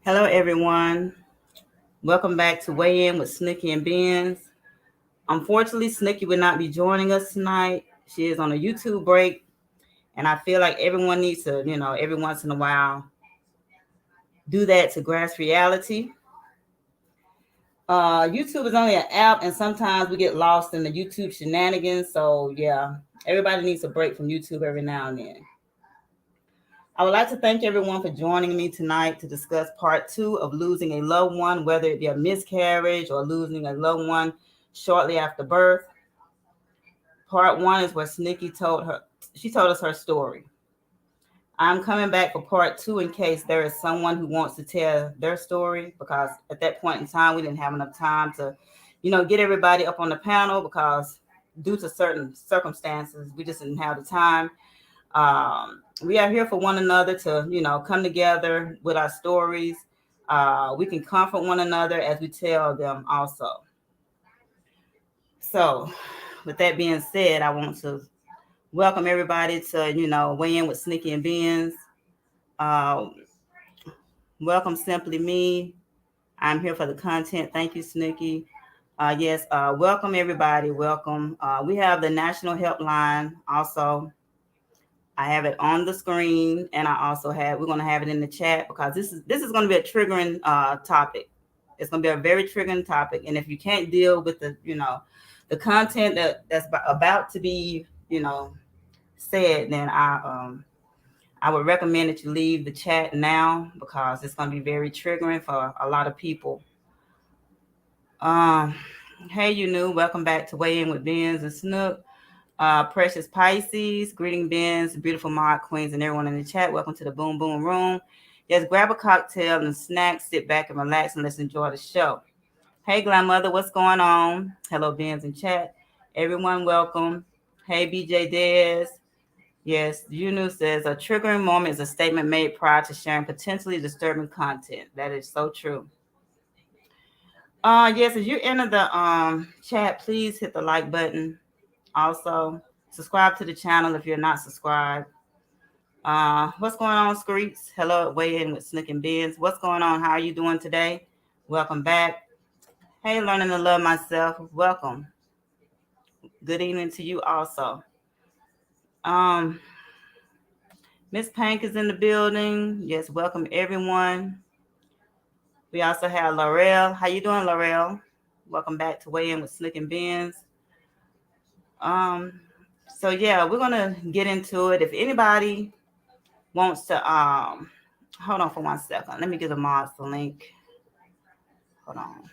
Hello, everyone. Welcome back to Weigh In with Snookie and Benz. Unfortunately, Snookie will not be joining us tonight. She is on a YouTube break, and I feel like everyone needs to, every once in a while, do that to grasp reality. YouTube is only an app, and sometimes we get lost in the YouTube shenanigans. So, yeah, everybody needs a break from YouTube every now and then. I would like to thank everyone for joining me tonight to discuss part 2 of losing a loved one, whether it be a miscarriage or losing a loved one shortly after birth. Part 1 is where Snookie told us her story. I'm coming back for part 2 in case there is someone who wants to tell their story, because at that point in time, we didn't have enough time to, get everybody up on the panel because due to certain circumstances, we just didn't have the time. We are here for one another to, come together with our stories. We can comfort one another as we tell them also. So, with that being said, I want to welcome everybody to, Weigh In with Sneaky and Benz. Welcome Simply Me. I'm here for the content. Thank you, Snooky. Yes, welcome everybody. Welcome. We have the national helpline also. I have it on the screen, and we're going to have it in the chat because this is going to be a triggering topic. It's going to be a very triggering topic, and if you can't deal with the content that's about to be said, then I would recommend that you leave the chat now because it's going to be very triggering for a lot of people. Hey, you new, welcome back to Weigh In with Benz and Snook. Precious Pisces, greeting Benz, beautiful mod queens, and everyone in the chat. Welcome to the Boom Boom Room. Yes, grab a cocktail and snack, sit back and relax, and let's enjoy the show. Hey, Grandmother, what's going on? Hello, Benz in chat. Everyone, welcome. Hey, BJ Dez. Yes, Yunu says a triggering moment is a statement made prior to sharing potentially disturbing content. That is so true. Yes, as you enter the chat, please hit the like button. Also, subscribe to the channel if you're not subscribed. What's going on, Screets? Hello, Weigh In with Snook and Benz. What's going on? How are you doing today? Welcome back. Hey, learning to love myself. Welcome. Good evening to you also. Miss Pank is in the building. Yes, welcome everyone. We also have Laurel. How you doing, Laurel? Welcome back to Weigh In with Snook and Benz. So yeah, we're gonna get into it. If anybody wants to hold on for 1 second. Let me give the mods the link. Hold on.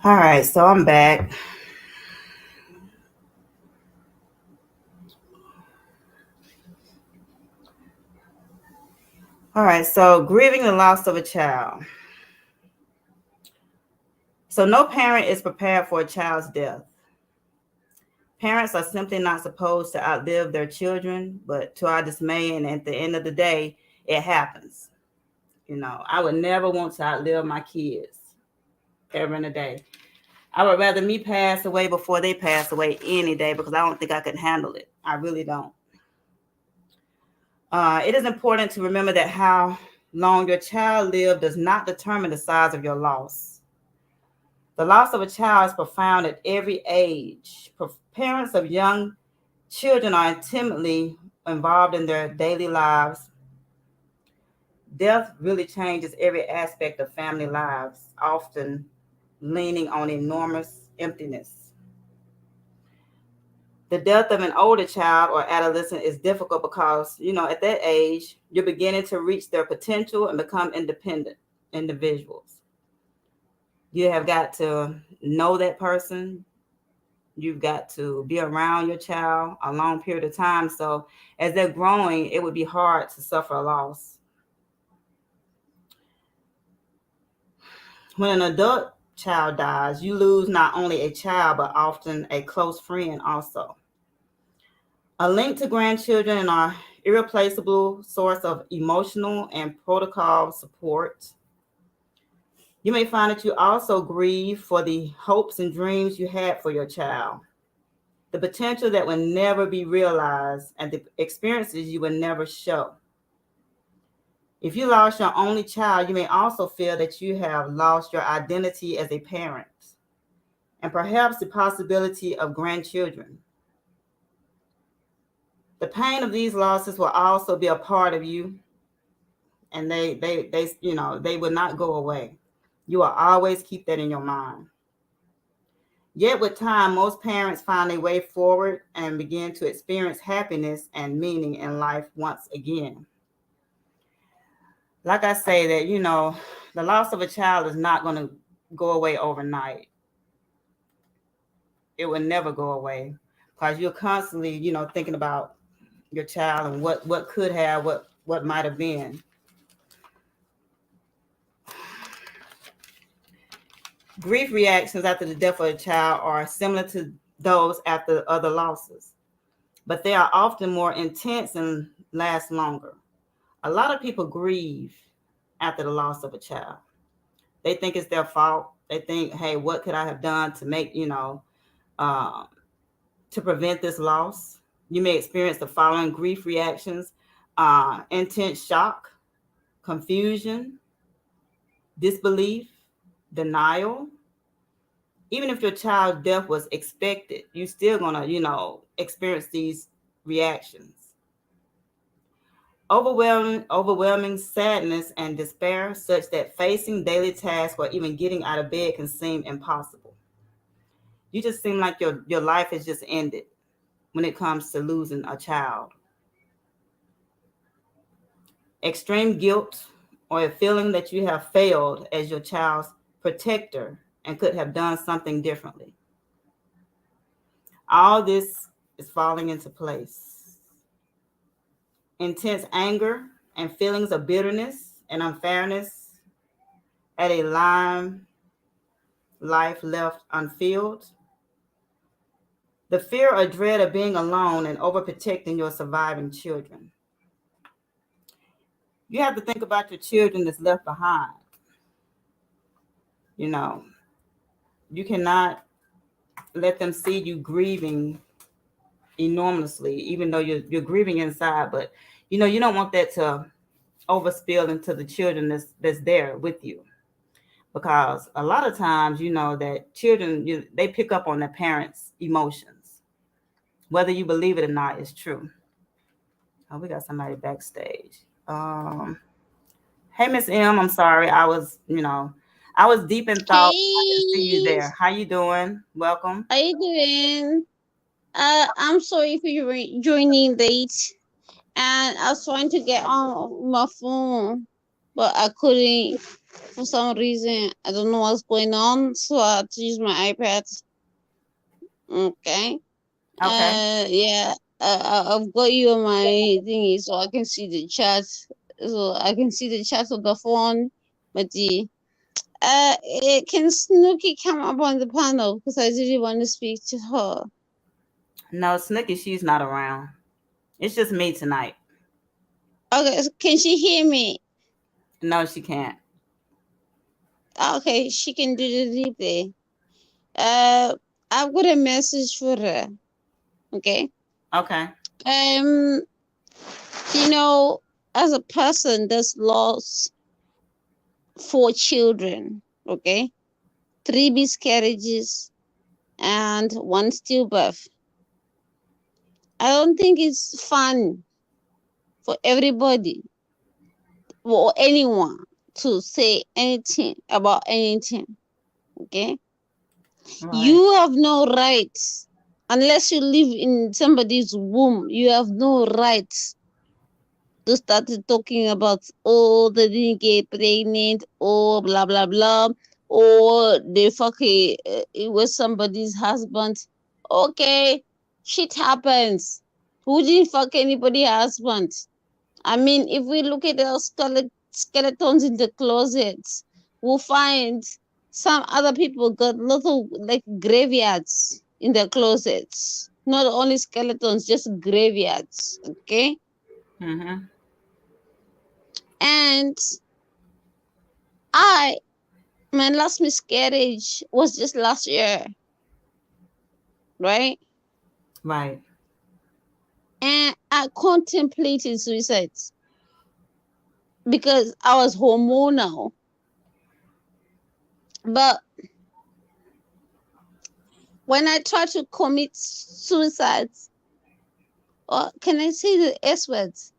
All right, so I'm back. All right, so grieving the loss of a child. So no parent is prepared for a child's death. Parents are simply not supposed to outlive their children, but to our dismay, and at the end of the day, it happens. I would never want to outlive my kids ever in a day. I would rather me pass away before they pass away any day because I don't think I could handle it. I really don't. It is important to remember that how long your child lived does not determine the size of your loss. The loss of a child is profound at every age. Parents of young children are intimately involved in their daily lives. Death really changes every aspect of family lives, often leaning on enormous emptiness. The death of an older child or adolescent is difficult because, at that age, you're beginning to reach their potential and become independent individuals. You have got to know that person. You've got to be around your child a long period of time. So as they're growing, it would be hard to suffer a loss. When an adult child dies, you lose not only a child, but often a close friend also. A link to grandchildren are irreplaceable source of emotional and protocol support. You may find that you also grieve for the hopes and dreams you had for your child, the potential that will never be realized, and the experiences you will never show. If you lost your only child, you may also feel that you have lost your identity as a parent and perhaps the possibility of grandchildren. The pain of these losses will also be a part of you, and they will not go away. You will always keep that in your mind. Yet with time, most parents find a way forward and begin to experience happiness and meaning in life once again. Like I say that, the loss of a child is not going to go away overnight. It will never go away because you're constantly, thinking about your child and what could have, what might have been. Grief reactions after the death of a child are similar to those after other losses, but they are often more intense and last longer. A lot of people grieve after the loss of a child. They think it's their fault. They think, hey, what could I have done to make, uh, to prevent this loss? You may experience the following grief reactions: intense shock, confusion, disbelief, denial. Even if your child's death was expected, you're still gonna, experience these reactions. Overwhelming sadness and despair, such that facing daily tasks or even getting out of bed can seem impossible. You just seem like your life has just ended when it comes to losing a child. Extreme guilt, or a feeling that you have failed as your child's protector and could have done something differently. All this is falling into place. Intense anger and feelings of bitterness and unfairness at a life left unfilled. The fear or dread of being alone and overprotecting your surviving children. You have to think about your children that's left behind. You know, you cannot let them see you grieving enormously, even though you're grieving inside. But you don't want that to overspill into the children that's there with you, because a lot of times that children they pick up on their parents' emotions, whether you believe it or not. It's true. Oh, we got somebody backstage. Hey, Miss M, I'm sorry. I was deep in thought. I didn't see you Hey, there. How you doing? Welcome. how you doing? I'm sorry for you joining late, and I was trying to get on my phone, but I couldn't for some reason. I don't know what's going on, so I had to use my iPad. Okay. Okay. Yeah. I've got you on my thingy, so I can see the chat. So I can see the chat on the phone, but can Snooky come up on the panel because I really want to speak to her. No, Snooky, she's not around. It's just me tonight. Okay, can she hear me? No, she can't. Okay, she can do the replay. Uh, I've got a message for her. Okay. Okay. Um, you know, as a person that's lost 4 children, okay, 3 miscarriages and 1 stillbirth, I don't think it's fun for everybody. or anyone to say anything about anything. Okay? Right. You have no rights unless you live in somebody's womb. You have no rights to start talking about, oh, they didn't get pregnant, or blah blah blah, or they fucking it was somebody's husband. Okay, shit happens. Who didn't fuck anybody's husband? I mean, if we look at the skeletons in the closets, we'll find some other people got little like graveyards in their closets. Not only skeletons, just graveyards. Okay, Mm-hmm. and I, my last miscarriage was just last year, right? Right. And I contemplated suicide because I was hormonal. But when I tried to commit suicide, or can I say the S words?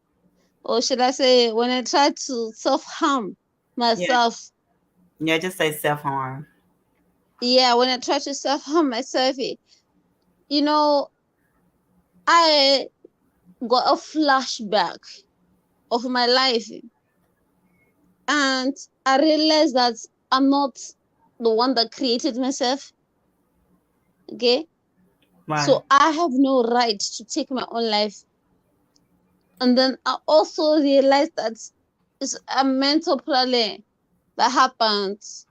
Or should I say when I tried to self harm Yeah. myself? Yeah. Just say self harm. Yeah, when I tried to self harm myself, you know, I got a flashback of my life, and I realized that I'm not the one that created myself. Okay, Right. so I have no right to take my own life. And then I also realized that it's a mental problem that happens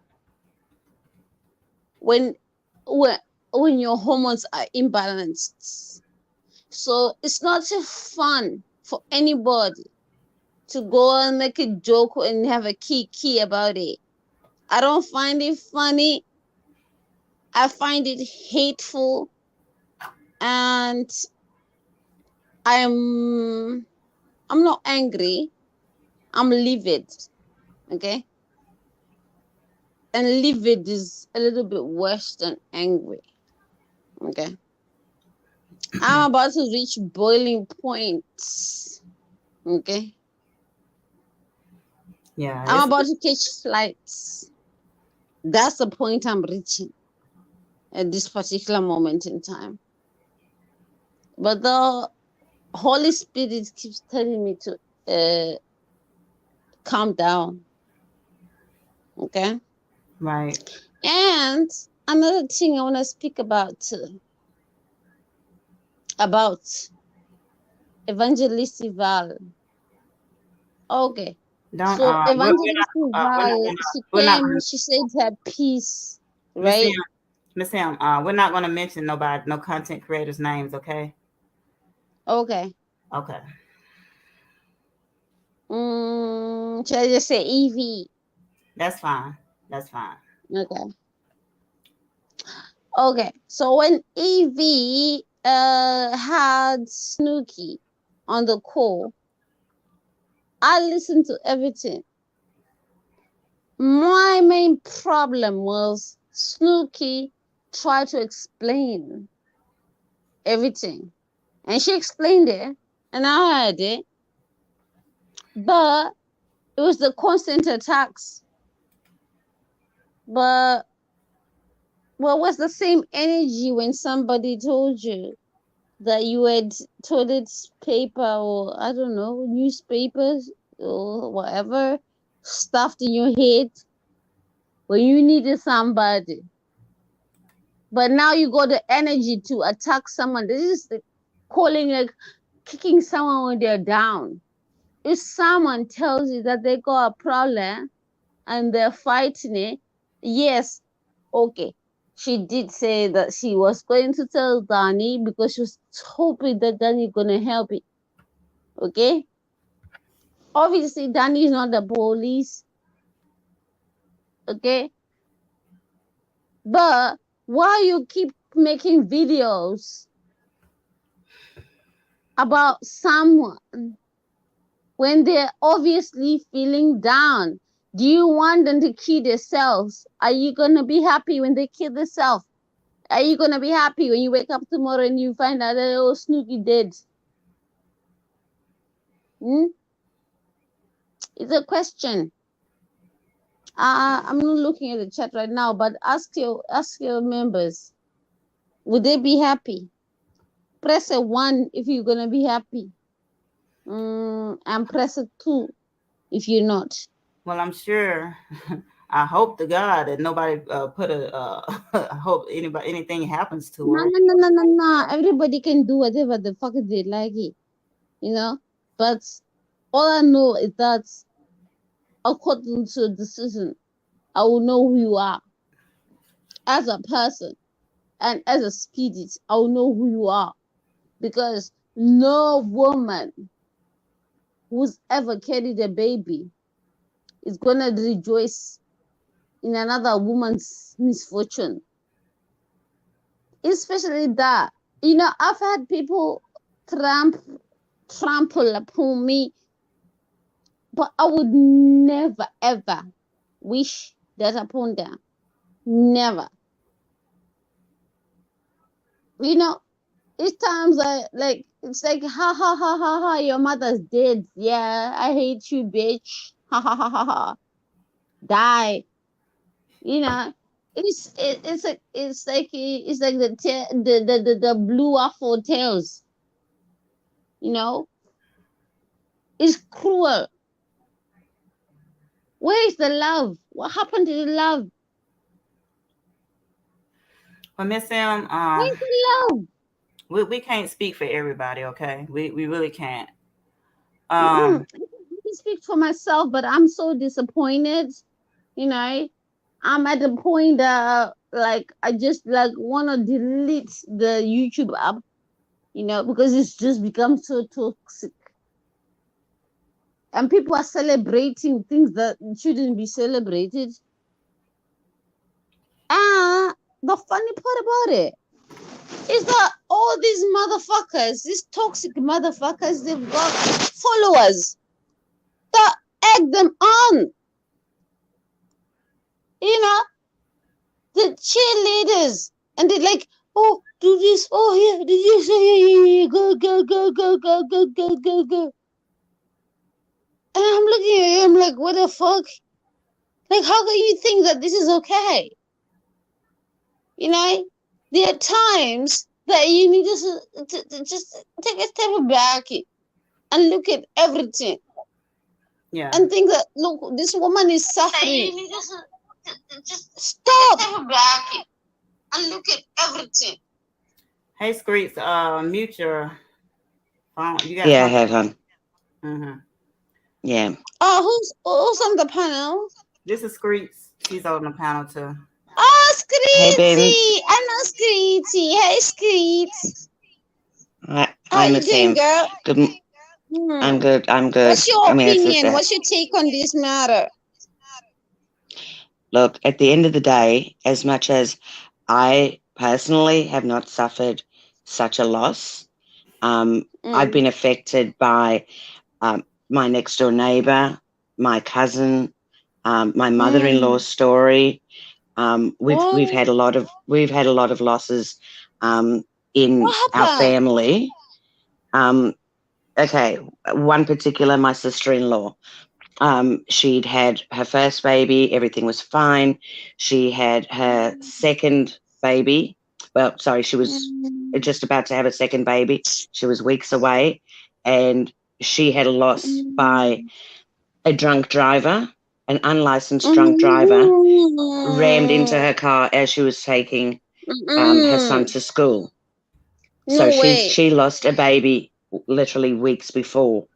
when when when your hormones are imbalanced. So it's not fun for anybody to go and make a joke and have a key about it. I don't find it funny. I find it hateful, and I'm I'm not angry. I'm livid. Okay, and livid is a little bit worse than angry. Okay, I'm about to reach boiling points. Okay, Yeah. I'm It's about to catch flights. That's the point I'm reaching at this particular moment in time. But the Holy Spirit keeps telling me to calm down. Okay. right. And another thing I want to speak about Evangelist Val. Okay. Don't. So We're Evangelist not. Val, she We're not. came, she said her piece, Miss Sam. right? Miss Sam. We're not going to mention nobody, no content creators' names. Okay. Okay. Okay. Should I just say Evie? That's fine. That's fine. Okay. Okay. So when Evie had Snookie on the call, I listened to everything. My main problem was Snooky tried to explain everything. And she explained it, and I heard it, but it was the constant attacks. But what was the same energy when somebody told you that you had toilet paper, or I don't know, newspapers or whatever stuffed in your head when you needed somebody? But now you got the energy to attack someone. This is calling, like kicking someone when they're down. If someone tells you that they got a problem and they're fighting it, yes, okay. She did say that she was going to tell Danny because she was hoping that Danny gonna help it. Okay? Obviously, Danny is not the police. Okay? But why you keep making videos about someone when they're obviously feeling down? Do you want them to kill themselves? Are you going to be happy when they kill themselves? Are you going to be happy when you wake up tomorrow and you find out that, oh, Snooki dead? Hmm? It's a question. I'm not looking at the chat right now, but ask your members, would they be happy? Press a 1 if you're gonna be happy, and press a 2 if you're not. Well, I'm sure. I hope to God that nobody put a. I hope anybody anything happens to No, her. no, no, no, no, no. Everybody can do whatever the fuck they like it, you know. But all I know is that according to a decision, I will know who you are as a person and as a spirit. I will know who you are, because no woman who's ever carried a baby is gonna rejoice in another woman's misfortune. Especially that, I've had people trample upon me, but I would never ever wish that upon them. Never. Each times it's like, ha ha ha ha ha, your mother's dead. Yeah, I hate you, bitch. Ha ha ha ha ha. Die. It's like the blue waffle tails. It's cruel. Where is the love? What happened to the love? Well, Miss Where's the love? we can't speak for everybody, okay? We really can't. I can speak for myself, but I'm so disappointed. I'm at the point that I just want to delete the YouTube app, because it's just become so toxic. And people are celebrating things that shouldn't be celebrated. And the funny part about it is that all these motherfuckers, these toxic motherfuckers, they've got followers that egg them on. The cheerleaders, and they're like, oh, do this, oh, yeah, did you say, yeah, go, go, go, go, go, go, go, go, go. And I'm looking at him like, what the fuck? Like, how can you think that this is okay? There are times that you need to just take a step back and look at everything. Yeah. And think that, look, this woman is suffering. You need to just stop. Take a step back and look at everything. Hey, Screets, mute your phone. You got Yeah, I have, hon. Yeah. Oh, who's on the panel? This is Screets. She's on the panel too. Oh, Screetsy! Hey, I know Screetsy. Hey, Screets. How you doing, girl? Good. I'm good. What's your opinion? What's your take on this matter? Look, at the end of the day, as much as I personally have not suffered such a loss, I've been affected by my next door neighbour, my cousin, my mother-in-law's story. We've had a lot of losses in our family. Okay, one particular, my sister-in-law. She'd had her first baby, everything was fine. She had her second baby. Well, sorry, she was just about to have a second baby. She was weeks away, and she had a loss by a drunk driver, an unlicensed drunk driver, rammed into her car as she was taking her son to school. So she lost a baby literally weeks before.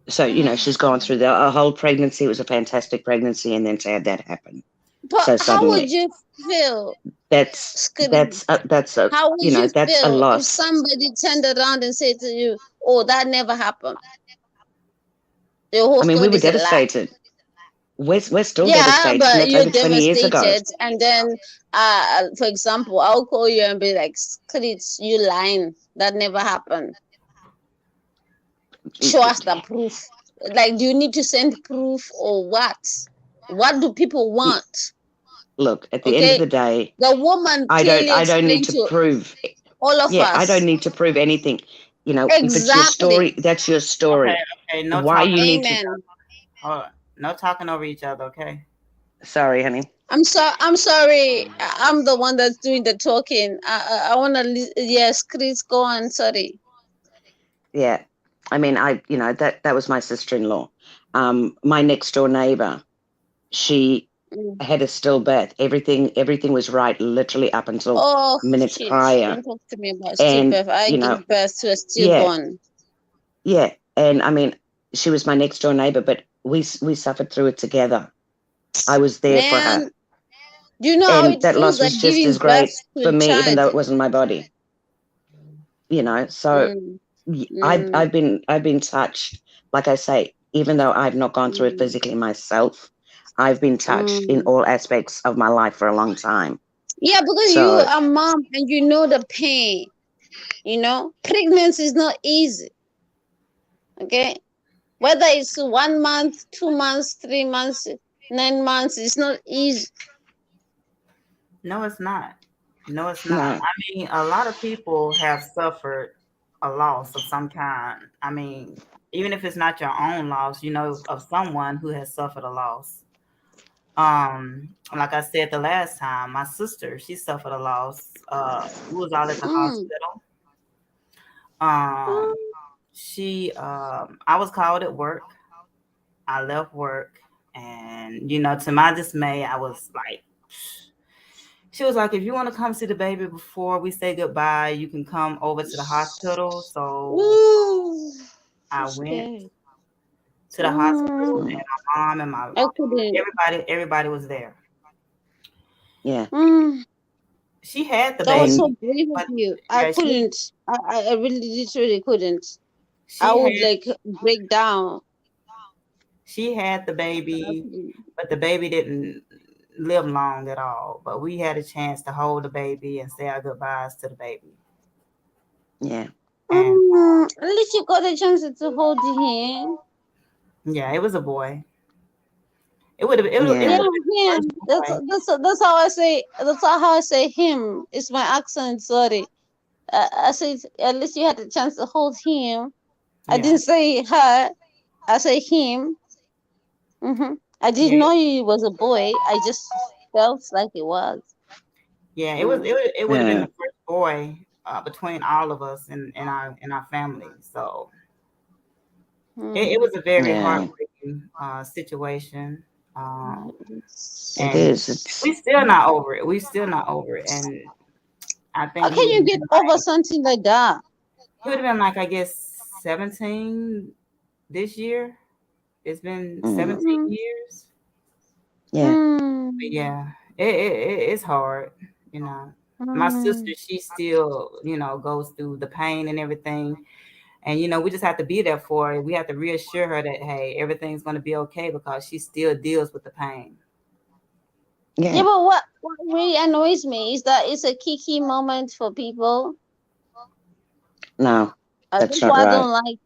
So, she's gone through a whole pregnancy. It was a fantastic pregnancy, and then to have that happen. But so suddenly, how would you feel? That's a how would you that's feel a loss. if somebody turned around and said to you, "Oh, that never happened"? We were devastated. We're still devastated. But that's you're over 20 years ago. And then, for example, I'll call you and be like, "Screets, you lying. That never happened. Show us the proof." Like, do you need to send proof or what? What do people want? Look, at the end of the day, the woman I don't need to prove all of us. I don't need to prove anything. If it's your story, that's your story. Okay, no Why talking. you need Amen. to Hold on. No talking over each other, okay? Sorry, honey. I'm sorry. I'm the one that's doing the talking. I wanna. Yes, Chris, go on. Sorry. Yeah. I mean, that was my sister-in-law. My next door neighbor, she Mm. had a stillbirth. Everything was right, literally up until Oh minutes shit! prior. Don't talk to me about And stillbirth. I gave birth to a yeah, stillborn. yeah. And I mean, she was my next door neighbor, but we suffered through it together. I was there for her, Man, do you know how and it that feels loss like was just as giving birth great to for a me, even child? though it wasn't my body. So Mm, I've mm, I've been I've been touched. Like I say, even though I've not gone through it mm, physically myself, I've been touched in mm. all aspects of my life for a long time. Yeah, because you So are mom and you know the pain. Pregnancy is not easy. Okay, whether it's 1 month, 2 months, 3 months, 9 months, it's not easy. No, it's not. No, it's not. no, I mean, a lot of people have suffered a loss of some kind. I mean, even if it's not your own loss, you know of someone who has suffered a loss. Like I said the last time, my sister, she suffered a loss. We was all at the Mm, hospital. Um, mm, I was called at work. I left work, and to my dismay, I was like, she was like, if you want to come see the baby before we say goodbye, you can come over to the hospital. So ooh, so I went scary. to the hospital, Mm, mm, and my mom and my I couldn't. everybody was there. yeah, Mm, She had the that was baby, so brave of but you. I yeah, couldn't. I really literally couldn't. I she would had like break down. she had the I baby, couldn't. but the baby didn't live long at all. But we had a chance to hold the baby and say our goodbyes to the baby. yeah, And At least you got a chance to hold him. yeah, it was a boy. It yeah, Yeah, would have been the first him. boy. That's how I say. That's how I say him. It's my accent. Sorry. I said at least you had a chance to hold him. I Yeah, didn't say her. I say him. I yeah, didn't know he was a boy. I just felt like it was. yeah. Mm, It would have been yeah, the first boy between all of us in our family. So it mm, was a very yeah. heartbreaking situation. Um, It and is. we still not over it. We still not over it. And I How think can you get over something like that? he would have been like, I guess, 17 this year. It's been Mm, 17 Mm, years. yeah, But mm, yeah, it's hard, you know. My sister, mm. she still, goes through the pain and everything. And, we just have to be there for her. We have to reassure her that, hey, everything's going to be okay because she still deals with the pain. Yeah, yeah. but what really annoys me is that it's a kiki moment for people. No, That's that's not what I right. don't like.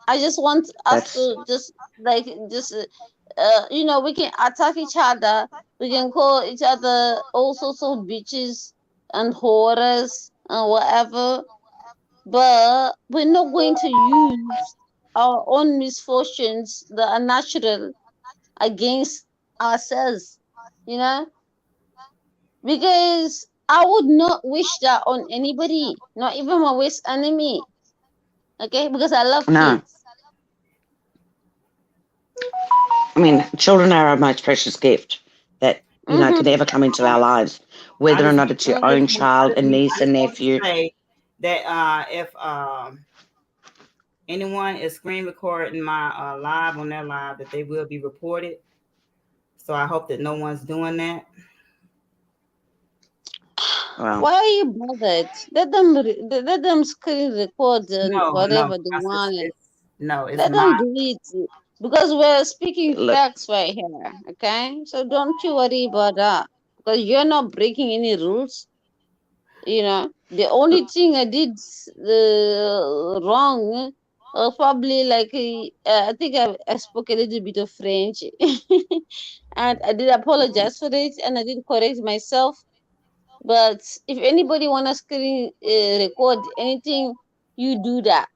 I just want us That's to we can attack each other. We can call each other all sorts of bitches and whores and whatever. But we're not going to use our own misfortunes that are natural against ourselves, you know? Because I would not wish that on anybody, not even my worst enemy. Okay? Because I love no. kids. I mean, children are our most precious gift that Mm-hmm. can ever come into our lives, whether or not it's your own child, a niece, I a just want to nephew. say that if anyone is screen recording my live on their live, that they will be reported. So I hope that no one's doing that. Well, Why are you bothered? Let them screen record and No, no, whatever they because want. it's Let them my. do it because we're speaking look, facts right here. Okay, so don't you worry about that because you're not breaking any rules. The only thing I did wrong, probably like I think I spoke a little bit of French, and I did apologize for it, and I did correct myself. But if anybody wanna screen record anything, you do that.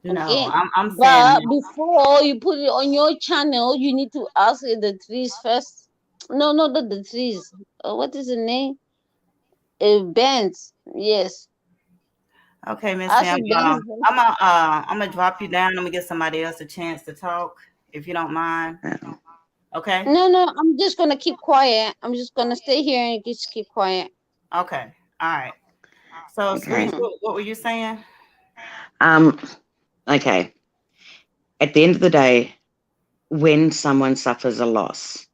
No, Okay. I'm saying But before you put it on your channel, you need to ask the trees first. No, no, not the trees. What is the name? Bands. Yes. okay, Miss Ask Sam. the bands. I'm gonna drop you down. I'm gonna give somebody else a chance to talk, if you don't mind. Um, Okay. No, no, I'm just gonna keep quiet. I'm just gonna stay here and just keep quiet. Okay. All right. So, Cerise, okay. Mm-hmm. what were you saying? Um, okay. At the end of the day, when someone suffers a loss,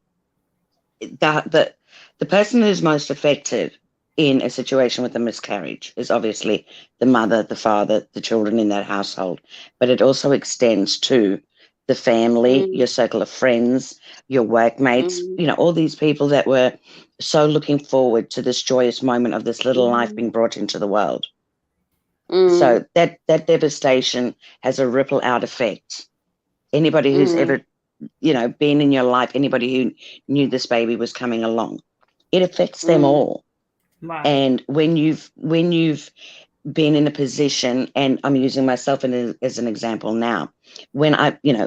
the the the person who's most affected in a situation with a miscarriage is obviously the mother, the father, the children in that household, but it also extends to the family, Mm-hmm. your circle of friends, your workmates, all these people that were so looking forward to this joyous moment of this little life Mm-hmm. being brought into the world. Mm-hmm. So that devastation has a ripple out effect. Anybody who's ever been in your life, anybody who knew this baby was coming along, it affects them Mm-hmm. all. Right. And when you've been in a position, and I'm using myself as an example now, when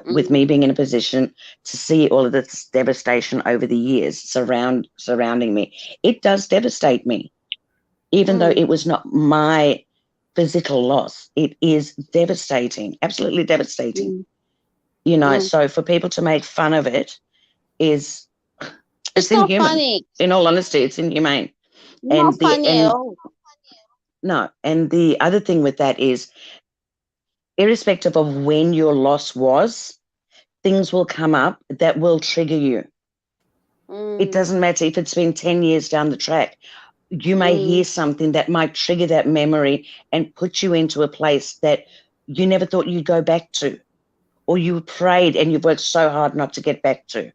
with me being in a position to see all of this devastation over the years surrounding me, it does devastate me, even though Mm-hmm. it was not my physical loss. It is devastating, absolutely devastating. Mm-hmm. So for people to make fun of it is it's It's not inhuman. funny. In all honesty, it's inhumane. Not And the funny at and all. no, and the other thing with that is, irrespective of when your loss was, things will come up that will trigger you. It Mm, doesn't matter if it's been 10 years down the track. You may hear mm, something that might trigger that memory and put you into a place that you never thought you'd go back to, or you prayed and you've worked so hard not to get back to.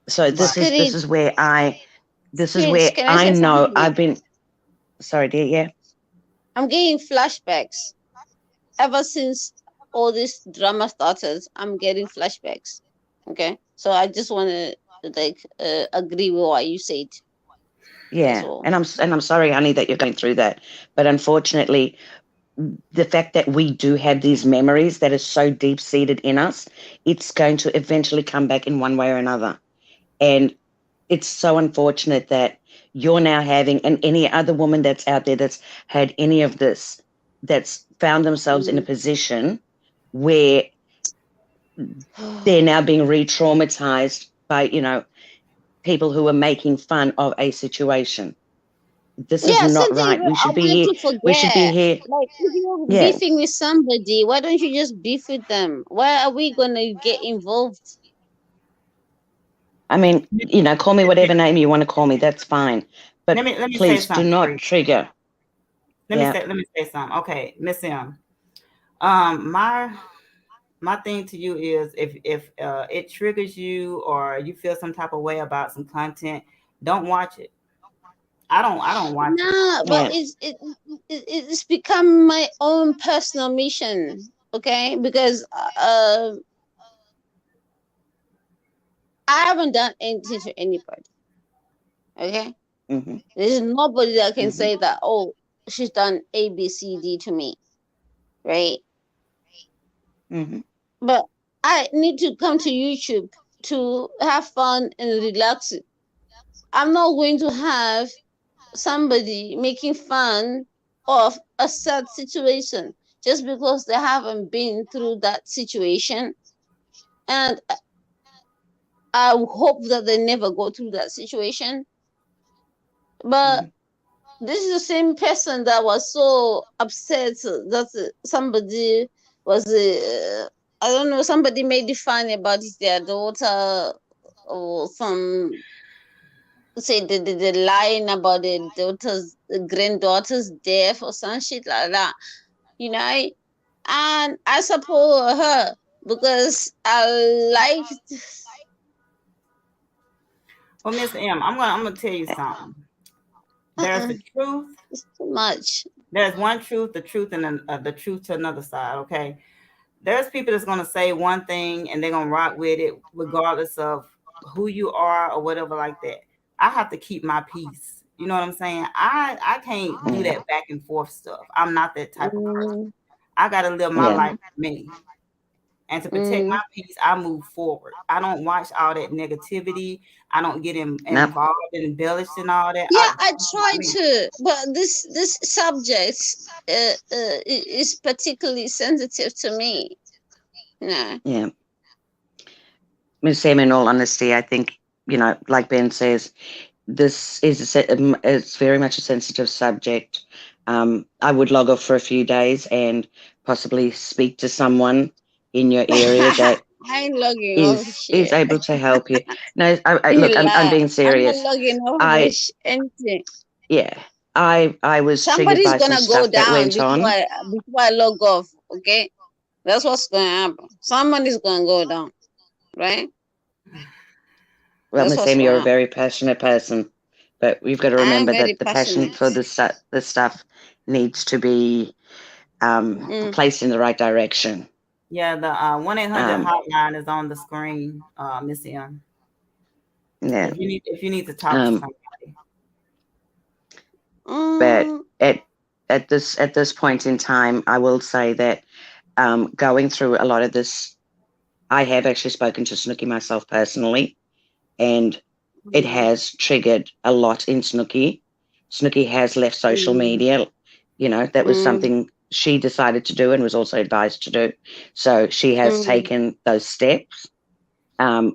So Right. Spirit, this is spirits. where Can I I say something know to you? I've been sorry, dear, yeah. I'm getting flashbacks ever since all this drama started. I'm getting flashbacks. Okay, so I just want to agree with what you said. That's Yeah, all. and I'm sorry, honey, that you're going through that. But unfortunately, the fact that we do have these memories that are so deep seated in us, it's going to eventually come back in one way or another. And it's so unfortunate that you're now having, and any other woman that's out there that's had any of this, that's found themselves in a Mm. position where they're now being re-traumatized by, people who are making fun of a situation. This is Yeah, not sometimes right. We I should be want here. to We should be forget. here. Like, if you're Yeah. beefing with somebody, why don't you just beef with them? Why are we gonna get involved? I mean, call me whatever name you want to call me. That's fine. Let But me let me say please do something, not Cerise. trigger. Yeah. Let me say something. Okay, Miss M. My thing to you is, if it triggers you or you feel some type of way about some content, don't watch it. I don't watch it. No, but Yeah. it's become my own personal mission. Okay, because I haven't done anything to anybody. Okay, Mm-hmm. there's nobody that can Mm-hmm. say that. Oh, she's done A, B, C, D to me, right? Mm-hmm. But I need to come to YouTube to have fun and relax. I'm not going to have somebody making fun of a sad situation just because they haven't been through that situation. And I hope that they never go through that situation. But this is the same person that was so upset that somebody was, I don't know, somebody made it funny about their daughter, or some say the line about the granddaughter's death or some shit like that, you know. And I support her because I like. Well, Miss M, I'm gonna tell you something. There's Uh-uh, the truth. it's too much. There's one truth, the truth to another side. Okay. There's people that's gonna say one thing and they're gonna rock with it regardless of who you are or whatever like that. I have to keep my peace. You know what I'm saying? I can't do Yeah. that back and forth stuff. I'm not that type of person. Mm, I got to live my Yeah. life for me. And to protect my Mm. peace, I move forward. I don't watch all that negativity. I don't get Nope. involved and embellished and all that. Yeah, I Not try me. to, but this subject is particularly sensitive to me. No. Yeah. Miss Sam, in all honesty, I think, like Ben says, this is it's very much a sensitive subject. I would log off for a few days and possibly speak to someone in your area that I ain't logging off is shit. able to help you. No, You look, I'm lie. being I'm not serious. logging off for I anything. Yeah, I was triggered Somebody's by some gonna go stuff that down went before on. I log off. Okay, that's what's gonna happen. Somebody's gonna go down, right? Well, That's Miss what's Amy, gonna you're a happen. very passionate person, but we've got to I am remember very that the passion passionate. for this stuff needs to be Mm. placed in the right direction. Yeah, the 1-800 Um, hotline is on the screen, Miss M. yeah. If you need to talk to Um, somebody. but Mm. at this point in time, I will say that going through a lot of this, I have actually spoken to Snooki myself personally, and it Mm. has triggered a lot in Snooki. Snooki has left social Mm. media. That was Mm. something she decided to do and was also advised to do. So she has Mm. taken those steps.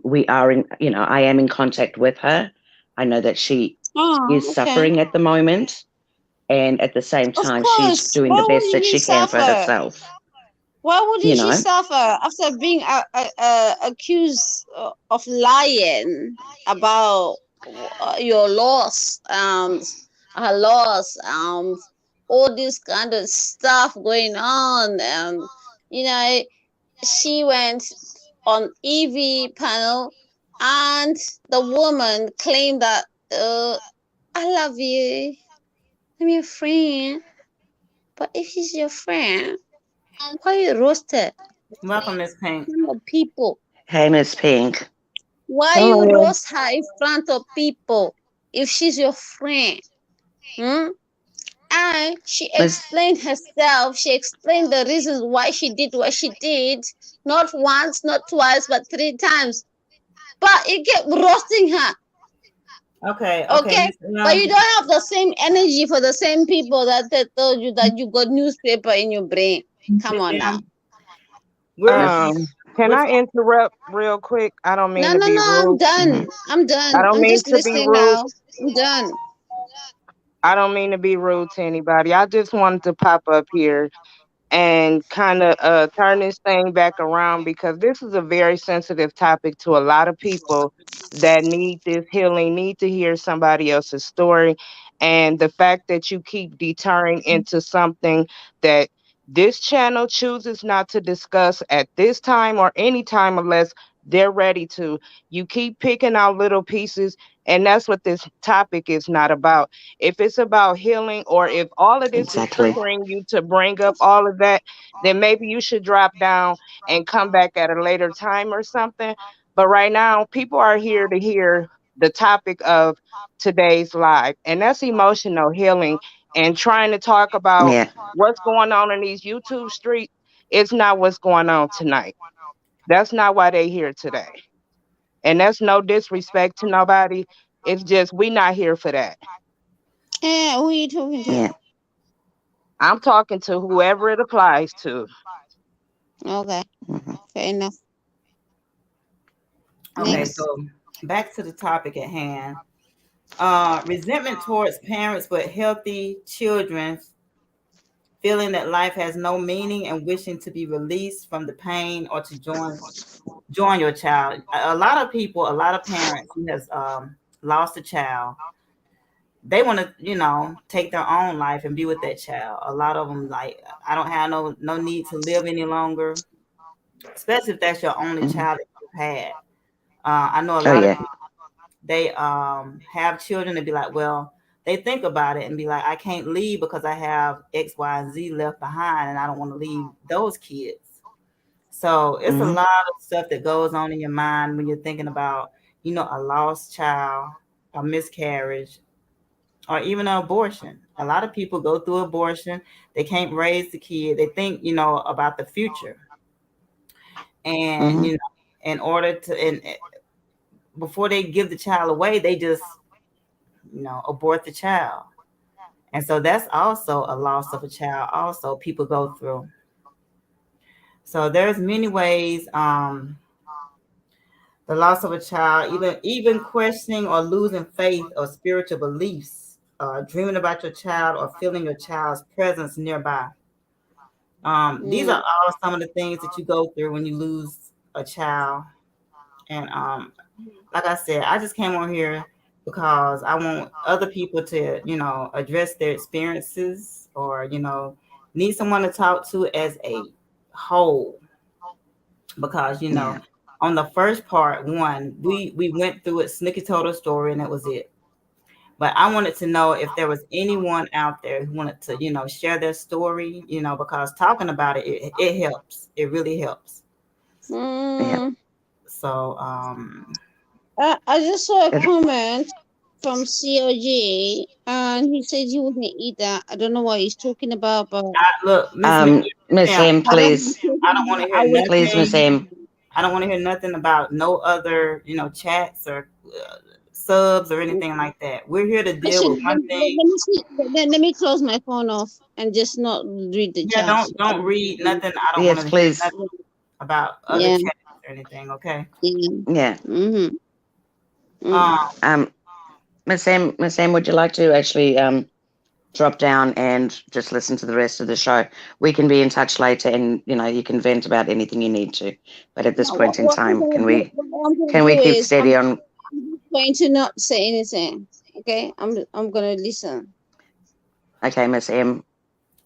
We are in, I am in contact with her. I know that she is Oh, okay. suffering at the moment. And at the same Of time, she's course. doing the Why would best that she she can for suffer? herself. Why would You she know, suffer after being accused of lying about your loss, her loss, all this kind of stuff going on? You know, she went on EV panel, and the woman claimed that, I love you, I'm your friend. But if she's your friend, why you roasted? Welcome, Miss Pink. People. hey, Miss Pink. Why you Hello. roast her in front of people if she's your friend? Hmm? And she Miss, explained herself. She explained the reasons why she did what she did. Not once, not twice, but 3 times. But you kept roasting her, Okay, okay? Miss But you M. don't have the same energy for the same people that they told you that you got newspaper in your brain. Come Miss on now. M. We're Miss, Can we're I interrupt real quick? I don't No, mean to no, be no, I'm rude. done. mhm. I'm I done. don't I'm mean just to be listening rude. now. I'm done. I don't mean to be rude to anybody. I just wanted to pop up here and kind of turn this thing back around because this is a very sensitive topic to a lot of people that need this healing, need to hear somebody else's story. And the fact that you keep deterring into something that this channel chooses not to discuss at this time or any time unless they're ready to. You keep picking out little pieces, and that's what this topic is not about. If it's about healing, or if all of this is Exactly. triggering you to bring up all of that, then maybe you should drop down and come back at a later time or something. But right now, people are here to hear the topic of today's live, and that's emotional healing. And trying to talk about Yeah, what's going on in these YouTube streets is not what's going on tonight. That's not why they here today. And that's no disrespect to nobody. It's just we not here for that. Eh, who are you talking to? yeah. I'm talking to whoever it applies to. Okay, Mhm. fair enough. okay. Yeah. Next. So back to the topic at hand. Resentment towards parents with healthy children, feeling that life has no meaning and wishing to be released from the pain or to join your child. A lot of people, a lot of parents who has lost a child, they want to, take their own life and be with that child. A lot of them like, I don't have no need to live any longer, especially if that's your only Mhm. child that you've had. I know a Oh lot of yeah. people, they have children and be like, well, they think about it and be like, I can't leave because I have X, Y, and Z left behind, and I don't want to leave those kids. So it's a Hmm. lot of stuff that goes on in your mind when you're thinking about, a lost child, a miscarriage, or even an abortion. A lot of people go through abortion. They can't raise the kid. They think, about the future. And, Mm-hmm. in order to, and before they give the child away, they just, abort the child. And so that's also a loss of a child also people go through. So there's many ways, the loss of a child, even questioning or losing faith or spiritual beliefs, dreaming about your child or feeling your child's presence nearby. These are Mm. all some of the things that you go through when you lose a child. And like I said, I just came on here because I want other people to, address their experiences or, need someone to talk to as a whole. Because, Yeah. on the first part, one, we went through it, Snookie told her story, and that was it. But I wanted to know if there was anyone out there who wanted to, share their story, because talking about it helps. It really helps. Yeah. Mm. So, I just saw a It, comment from COG, and he said he wouldn't eat that. I don't know what he's talking about, but look, Miss Miss Sam, M, I don't please, I don't want to I hear would please, Miss nothing. M. I don't want to hear nothing about no other, chats or subs or anything like that. We're here to deal actually with one thing. let me see, let me close my phone off and just not read the Yeah, chat. don't read nothing. I don't want Yes, to hear please. nothing about other Yeah, chats or anything. Okay. yeah. Yeah. Mm-hmm. Mm. Um. Um, Miss M, would you like to actually drop down and just listen to the rest of the show? We can be in touch later, and you can vent about anything you need to. But at this point in What I'm time, gonna can do, we what I'm gonna can we do keep is steady on? I'm just going to not say anything. Okay, I'm gonna listen. Okay, Miss M.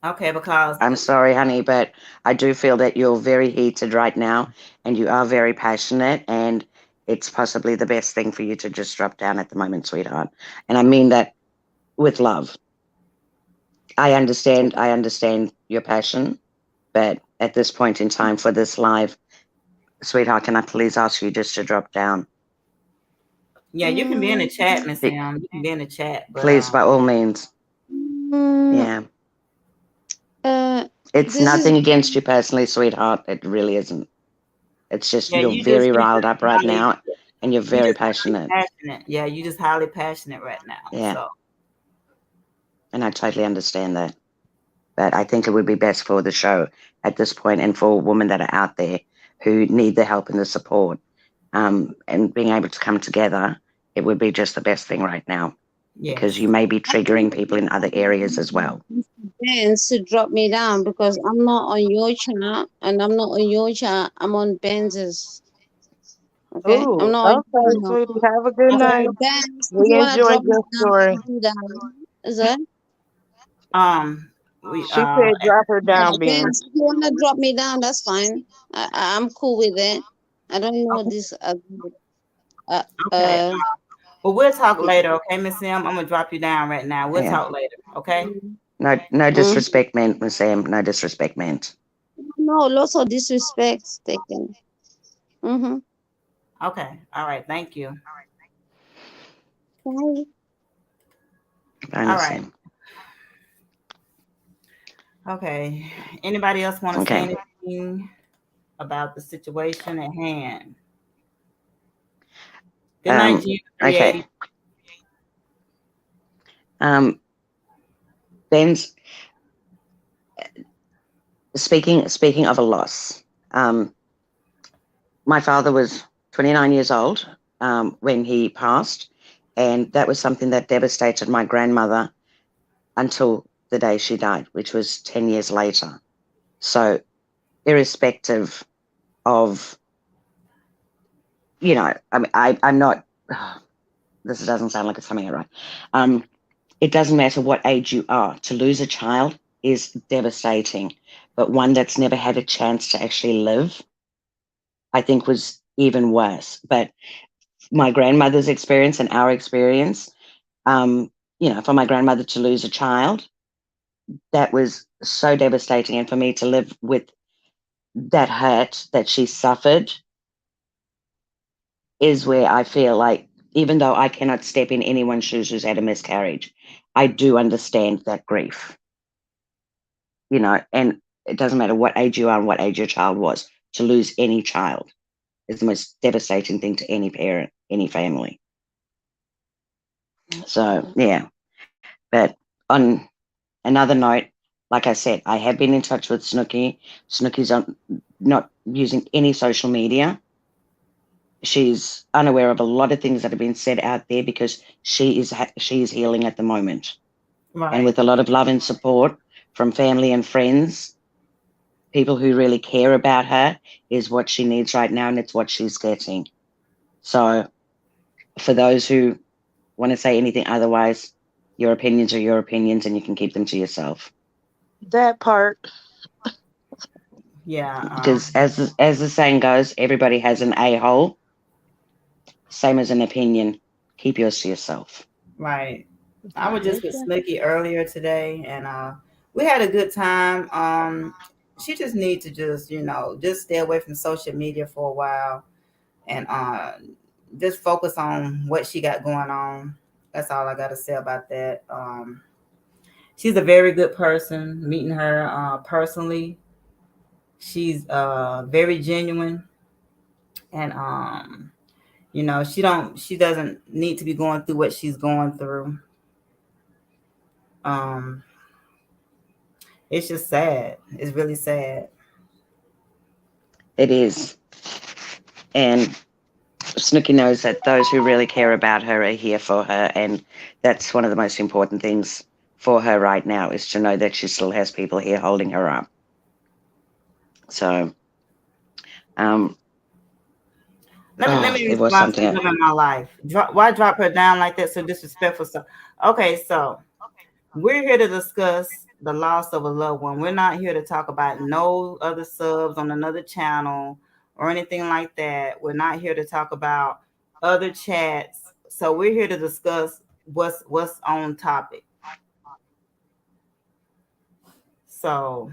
Okay, because I'm sorry, honey, but I do feel that you're very heated right now, and you are very passionate, and it's possibly the best thing for you to just drop down at the moment, sweetheart. And I mean that with love. I understand your passion, but at this point in time for this live, sweetheart, can I please ask you just to drop down? yeah, you can be in the Mm, chat, Miss Be- Sam. You can be in the chat, but Please, by all means. mm, Yeah. uh, It's this is nothing against you personally, sweetheart. It really isn't. It's just yeah, you're very riled up right now, and you're you very just highly passionate. passionate. Yeah, you just highly passionate right now. Yeah. So And I totally understand that. But I think it would be best for the show at this point and for women that are out there who need the help and the support, and being able to come together, it would be just the best thing right now because yes. you may be triggering people in other areas as well. Ben's to drop me down because I'm not on your chat and I'm not on your chat. I'm on Benz's. Okay, I'm Ooh, not on okay, your channel. sweetie. Have a good Okay. So night. Benz, if We you wanna enjoyed drop me your down, story. do that. Is that? We She said drop her Yeah, down, Ben. Benz, if you wanna drop me down, that's fine. I'm cool with it. I don't know okay. this. Uh, Okay. uh, Well, we'll talk later, okay, Miss Sam? I'm gonna drop you down right now. We'll Yeah. talk later, okay? No mm, disrespect meant, Miss Sam. No disrespect meant. no, lots of disrespect taken. Mm-hmm. Okay. All right. Thank you. Bye. Bye, All Miss right. Sam. Okay. Anybody else want to say Okay. anything about the situation at hand? Good night, Um, G okay. 380. Um, Ben's speaking of a loss. My father was 29 years old when he passed, and that was something that devastated my grandmother until the day she died, which was 10 years later. So, irrespective of, I mean, I'm not, this doesn't sound like it's coming out right. It doesn't matter what age you are, to lose a child is devastating, but one that's never had a chance to actually live, I think was even worse. But my grandmother's experience and our experience, for my grandmother to lose a child, that was so devastating. And for me to live with that hurt that she suffered is where I feel like, even though I cannot step in anyone's shoes who's had a miscarriage, I do understand that grief, and it doesn't matter what age you are and what age your child was. To lose any child is the most devastating thing to any parent, any family. So, yeah. But on another note, like I said, I have been in touch with Snookie. Snookie's not using any social media. She's unaware of a lot of things that have been said out there because she is healing at the moment, and Right. with a lot of love and support from family and friends, people who really care about her, is what she needs right now, and it's what she's getting. So, for those who want to say anything otherwise, your opinions are your opinions, and you can keep them to yourself. That part. Yeah. Because as the saying goes, everybody has an a-hole, same as an opinion. Keep yours to yourself. Right. I was just with Snooki earlier today, and we had a good time. She just needs to just stay away from social media for a while, and just focus on what she got going on. That's all I got to say about that. She's a very good person. Meeting her personally, she's very genuine, and she doesn't need to be going through what she's going through. Um, it's just sad. It's really sad. It is. And Snooki knows that those who really care about her are here for her, and that's one of the most important things for her right now, is to know that she still has people here holding her up. So, Let me it was respond to something. them in my life. Why drop her down like that? So disrespectful. So, okay, so we're here to discuss the loss of a loved one. We're not here to talk about no other subs on another channel or anything like that. We're not here to talk about other chats. So we're here to discuss what's on topic. So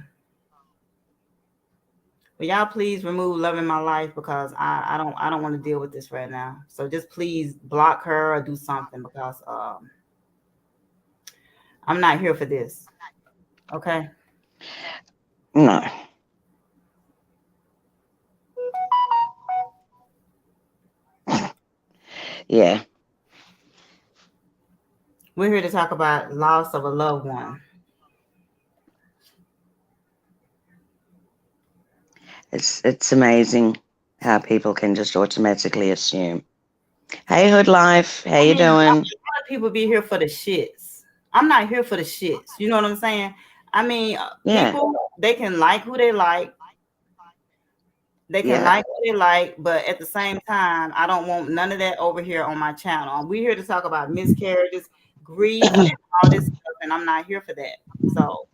will y'all please remove love in my life, because I don't want to deal with this right now. So just please block her or do something, because I'm not here for this. Okay. No. Yeah. We're here to talk about loss of a loved one. It's amazing how people can just automatically assume. Hey, Hood Life, how I you mean, a lot doing? of people be here for the shits. I'm not here for the shits. You know what I'm saying? I mean, Yeah, people, they can like who they like. They can yeah. like what they like, but at the same time, I don't want none of that over here on my channel. We're here to talk about miscarriages, grief, and all this stuff, and I'm not here for that. So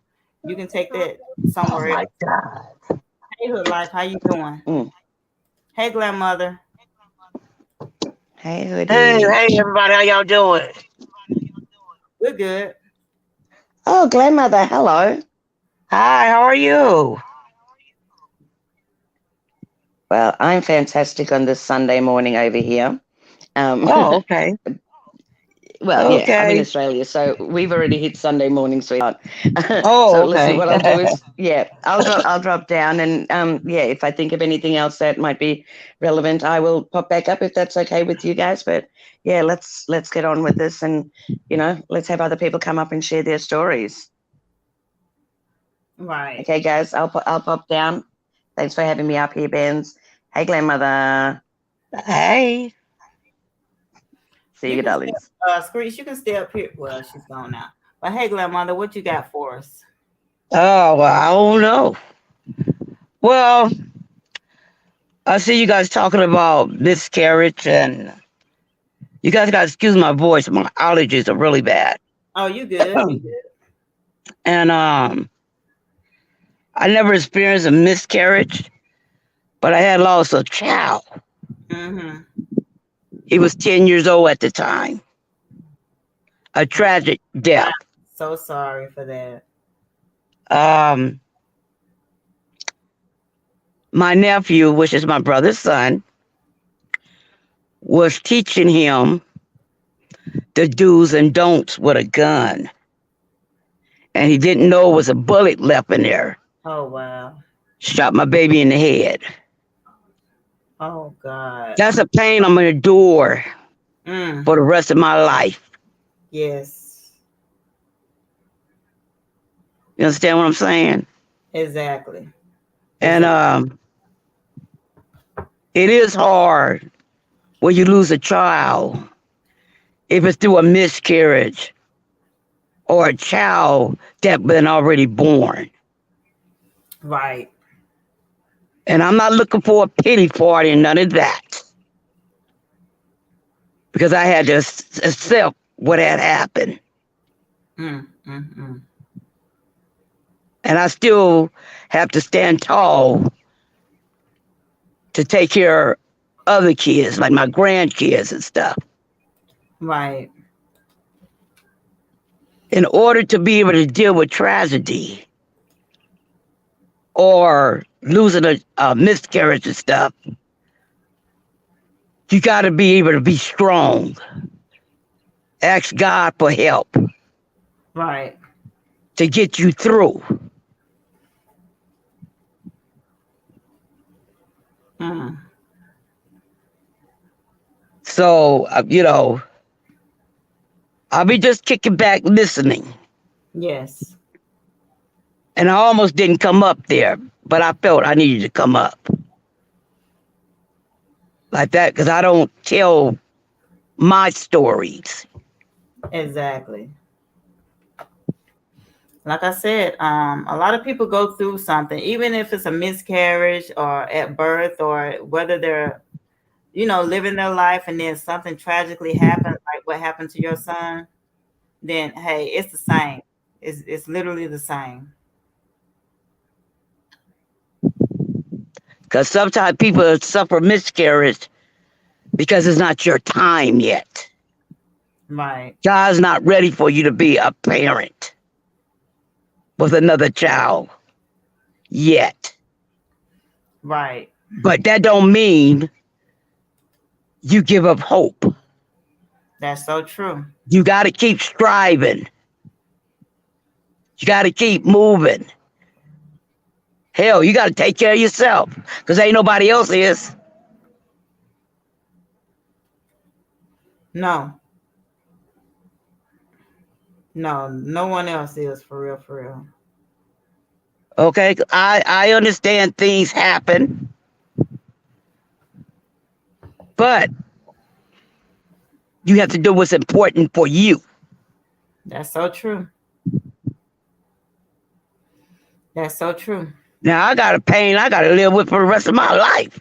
you can take that Oh somewhere my else. God. Hey, Hood Life, how you doing? Mm. Hey, grandmother, Hey, Hey, Hoodie. hey, everybody, how y'all doing? we're good. Oh, grandmother, hello. Hi, how are you? Well, I'm fantastic on this Sunday morning over here. Um, Oh, okay. well, yeah, I'm in Okay. Australia, so we've already hit Sunday morning, sweetheart. So Oh, listen, okay. what I'll do is, yeah, I'll drop down, and yeah, if I think of anything else that might be relevant, I will pop back up if that's okay with you guys. But yeah, let's get on with this, and let's have other people come up and share their stories. Right. Okay, guys, I'll pop down. Thanks for having me up here, Benz. Hey, grandmother. Hey. See You you, can stay, darlings. Screech, you can stay up here. Well, she's gone now. But hey, grandmother, what you got for us? Oh, well, I don't know. Well, I see you guys talking about miscarriage, and you guys got to excuse my voice. My allergies are really bad. Oh, you good? You good? And I never experienced a miscarriage, but I had lost a child. Mm-hmm. He was 10 years old at the time. A tragic I'm death. so sorry for that. Um, my nephew, which is my brother's son, was teaching him the do's and don'ts with a gun. And he didn't know it was a bullet left in there. Oh wow. Shot my baby in the head. Oh God. That's a pain I'm gonna endure Mm. for the rest of my life. Yes. You understand what I'm saying? Exactly. And it is hard when you lose a child, if it's through a miscarriage or a child that been already born. Right. And I'm not looking for a pity party and none of that. Because I had to accept what had happened. Mm, mm, mm. And I still have to stand tall to take care of other kids, like my grandkids and stuff. Right. In order to be able to deal with tragedy or losing a miscarriage and stuff, you got to be able to be strong. Ask God for help Right. to get you through. Mm. So, I'll be just kicking back listening. Yes. And I almost didn't come up there, but I felt I needed to come up. Like that, because I don't tell my stories. Exactly. Like I said, a lot of people go through something, even if it's a miscarriage or at birth, or whether they're, living their life and then something tragically happens, like what happened to your son. Then hey, it's the same. It's literally the same. Because sometimes people suffer miscarriage because it's not your time yet. Right. God's not ready for you to be a parent with another child yet. Right. But that don't mean you give up hope. That's so true. You got to keep striving. You got to keep moving. Hell, you got to take care of yourself because ain't nobody else is. No. No, no one else is, for real, for real. Okay, I understand things happen, but you have to do what's important for you. That's so true. That's so true. Now I got a pain I got to live with for the rest of my life.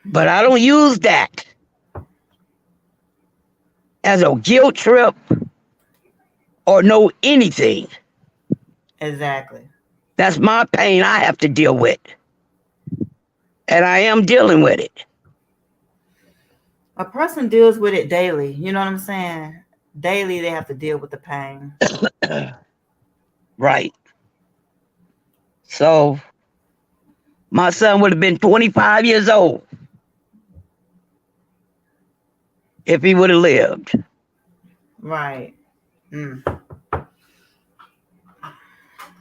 But I don't use that as a guilt trip or no anything. Exactly. That's my pain I have to deal with. And I am dealing with it. A person deals with it daily. You know what I'm saying? Daily, they have to deal with the pain. Right. So my son would have been 25 years old if he would have lived. Right. Mm.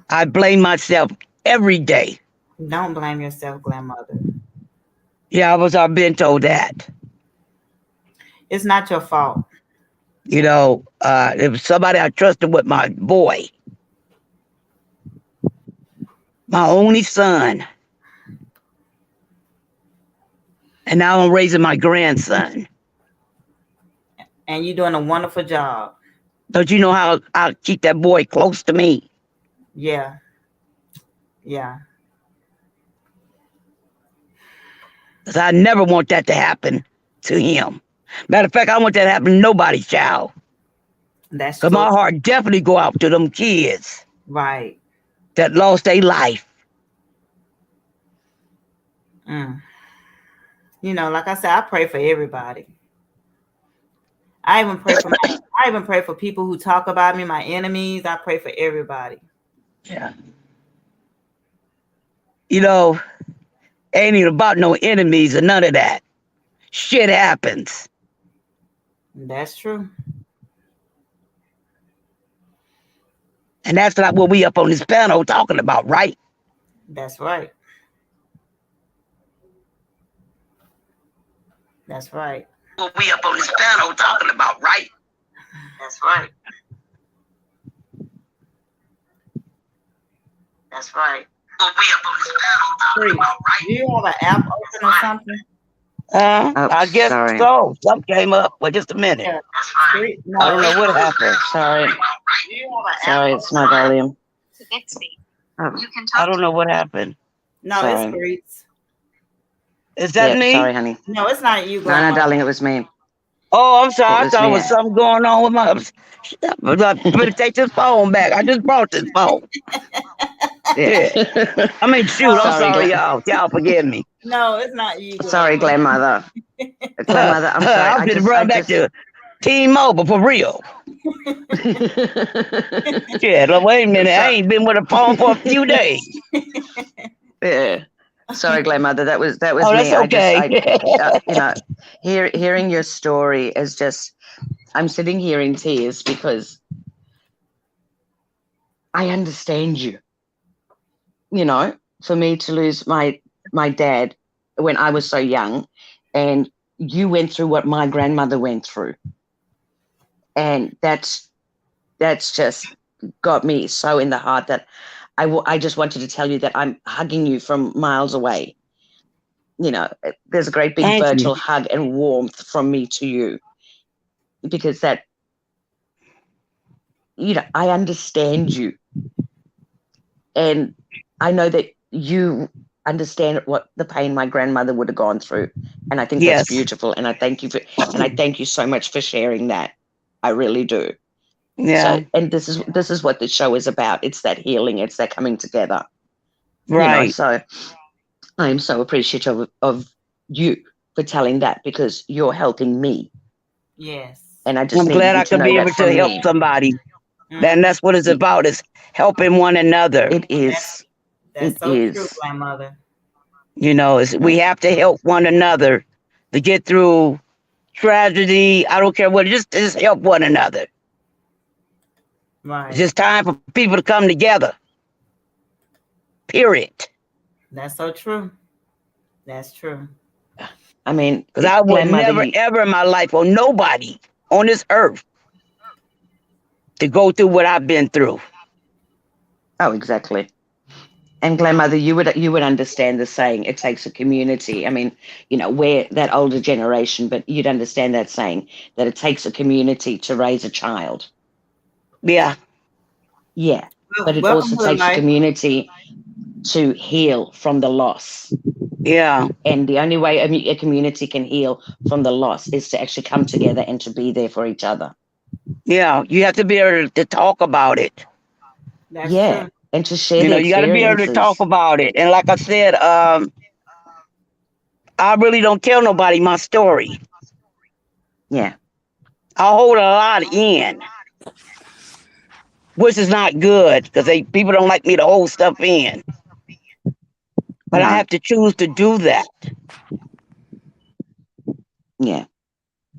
I blame myself every day. Don't blame yourself, grandmother. Yeah, I've been told that. It's not your fault. It was somebody I trusted with my boy, my only son. And now I'm raising my grandson. And you're doing a wonderful job. Don't you know how I keep that boy close to me? Yeah. Yeah. Because I never want that to happen to him. Matter of fact, I want that to happen to nobody's child. That's Because so my heart definitely go out to them kids right. that lost their life. Mm. Like I said, I pray for everybody. I even pray for people who talk about me, my enemies. I pray for everybody. Yeah. Ain't even about no enemies or none of that. shit happens. That's true. And that's not what we up on this panel talking about, right? That's right. That's right. What we up on this panel talking about, right? That's right. That's right. What we up on this panel talking Free. about, Do right? you have an app open or something? Oh, I guess sorry. so. Something came up. Well, just a minute. Yeah. That's right. Free. No, I don't know what happened. Sorry. do you have an Sorry, app it's open? my volume. Oh, I don't know what happened. No, it's sorry. free. Is that Yeah, me? sorry, honey. No, it's not you, No, grandma. darling, it was me. Oh, I'm sorry. It I was thought it me. was something going on with my. I better take this phone back. I just brought this phone. Yeah. Yeah. I mean, shoot. I'm No, sorry, y'all. Y'all forgive me. no, it's not you, Sorry, grandma. grandmother. Grandmother, I'm sorry. I'm just run back to T-Mobile for real. Yeah, look, wait a minute. I ain't been with a phone for a few days. Yeah. Sorry, grandmother. That was Oh, me. that's okay. You know, hearing your story is just. I'm sitting here in tears because I understand you. You know, for me to lose my dad when I was so young, and you went through what my grandmother went through, and that's just got me so in the heart that I just wanted to tell you that I'm hugging you from miles away. You know, there's a great big Thank you. virtual hug and warmth from me to you, because that, you know, I understand you, and I know that you understand what the pain my grandmother would have gone through, and I think that's Yes. beautiful, and I thank you so much for sharing that. I really do. Yeah. So, and this is what the show is about. It's that healing, it's that coming together. You know, Right. so I am so appreciative of you for telling that, because you're helping me, Yes. and I just I'm needed glad you I to could know be that able to from help me. somebody. And Mhm. that's what it's about, is helping one another. It is. That's It so true, is. grandmother. You know, we have to help one another to get through tragedy. I don't care what, just help one another. It's Right. just time for people to come together. Period. That's so true. That's true. I mean, Because I would grandmother, never, ever in my life, or nobody on this earth, to go through what I've been through. oh, exactly. And grandmother, you would understand the saying, it takes a community. I mean, you know, we're that older generation, but you'd understand that saying, that it takes a community to raise a child. Yeah. Yeah. But it Welcome, also Hood takes a Life. community to heal from the loss. Yeah. And the only way a community can heal from the loss is to actually come together and to be there for each other. Yeah. You have to be able to talk about it. That's Yeah. true. And to share You the know, you got to be able to talk experiences. about it. And like I said, I really don't tell nobody my story. Yeah. I hold a lot in, which is not good because people don't like me to hold stuff in. But I No. have to choose to do that, Yeah.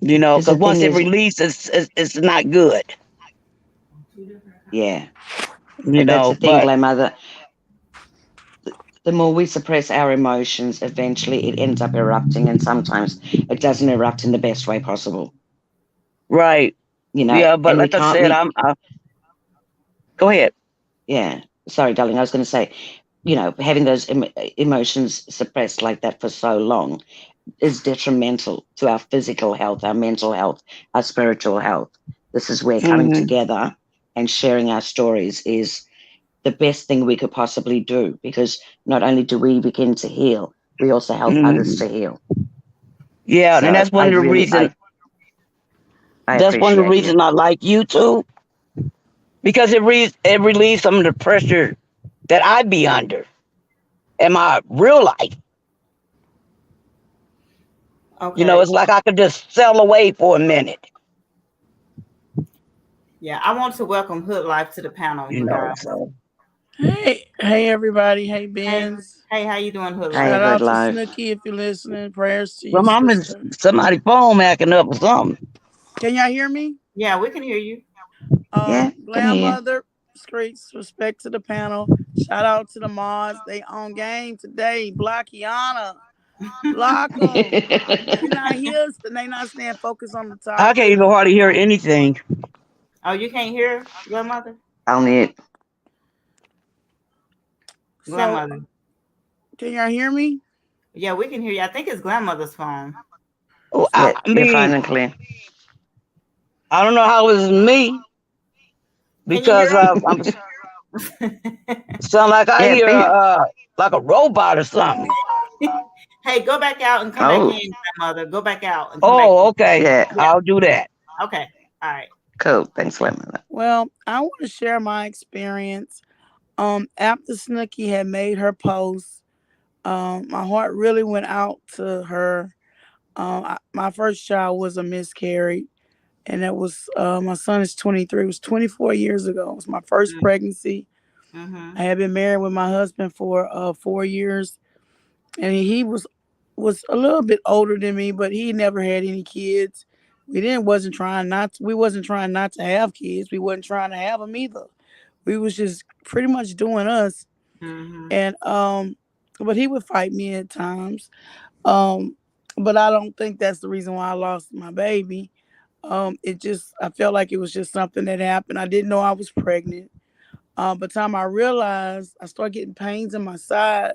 you know, 'Cause the because once thing it is, releases, it's not good, yeah. you That's the know. thing, But grandmother. The more we suppress our emotions, eventually it ends up erupting, and sometimes it doesn't erupt in the best way possible. right, You know, yeah. But and we like I can't. said, go ahead. Yeah. Sorry, darling. I was going to say, you know, having those emotions suppressed like that for so long is detrimental to our physical health, our mental health, our spiritual health. This is where coming Hmm. together and sharing our stories is the best thing we could possibly do, because not only do we begin to heal, we also help others Hmm. to heal. Yeah, and So that's one of the reasons. I That's one of the appreciate you. reasons I like you too, because it relieves some of the pressure that I be under in my real life. You know, Okay. it's like I could just sell away for a minute. Yeah, I want to welcome Hood Life to the panel, You you know, guys. so Hey, everybody. Hey, Hey, Benz. hey, how you doing, Hood Hey, Shout Life? good out to life. Snookie if you're listening. Prayers to Well, your mom is sister. somebody phone acting up or something. Can y'all hear me? Yeah, we can hear you. Yeah, can hear you. Grandmother, streets, respect to the panel. Shout out to the mods. They on game today. Blockiana. Block them. They not here. They not staying focused on the I can't topic. even hardly hear anything. Oh, you can't hear grandmother? On it. So, Grandmother. can y'all hear me? Yeah, we can hear you. I think it's grandmother's phone. Oh, Yeah, I you're fine mean, and clear. I don't know how it's me Can you hear because I'm them? sound like I Yeah, hear be. like a robot or something. Hey, go back out and come back Oh, in, grandmother. Go back out and come back Oh, in. okay. yeah. Yeah. I'll do that. Okay. All right. Cool. Thanks for letting me know. Well, I want to share my experience. After Snooky had made her post, my heart really went out to her. My first child was a miscarriage, and it was my son is 23. It was 24 years ago. It was my first pregnancy. I Mm-hmm. had been married with my husband for 4 years, and he was a little bit older than me, but he never had any kids. We wasn't trying not to have kids. We wasn't trying to have them either. We was just pretty much doing us, Mm-hmm. and but he would fight me at times. Um, but I don't think that's the reason why I lost my baby. It just I felt like it was just something that happened. I didn't know I was pregnant. By the time I realized, I started getting pains in my side,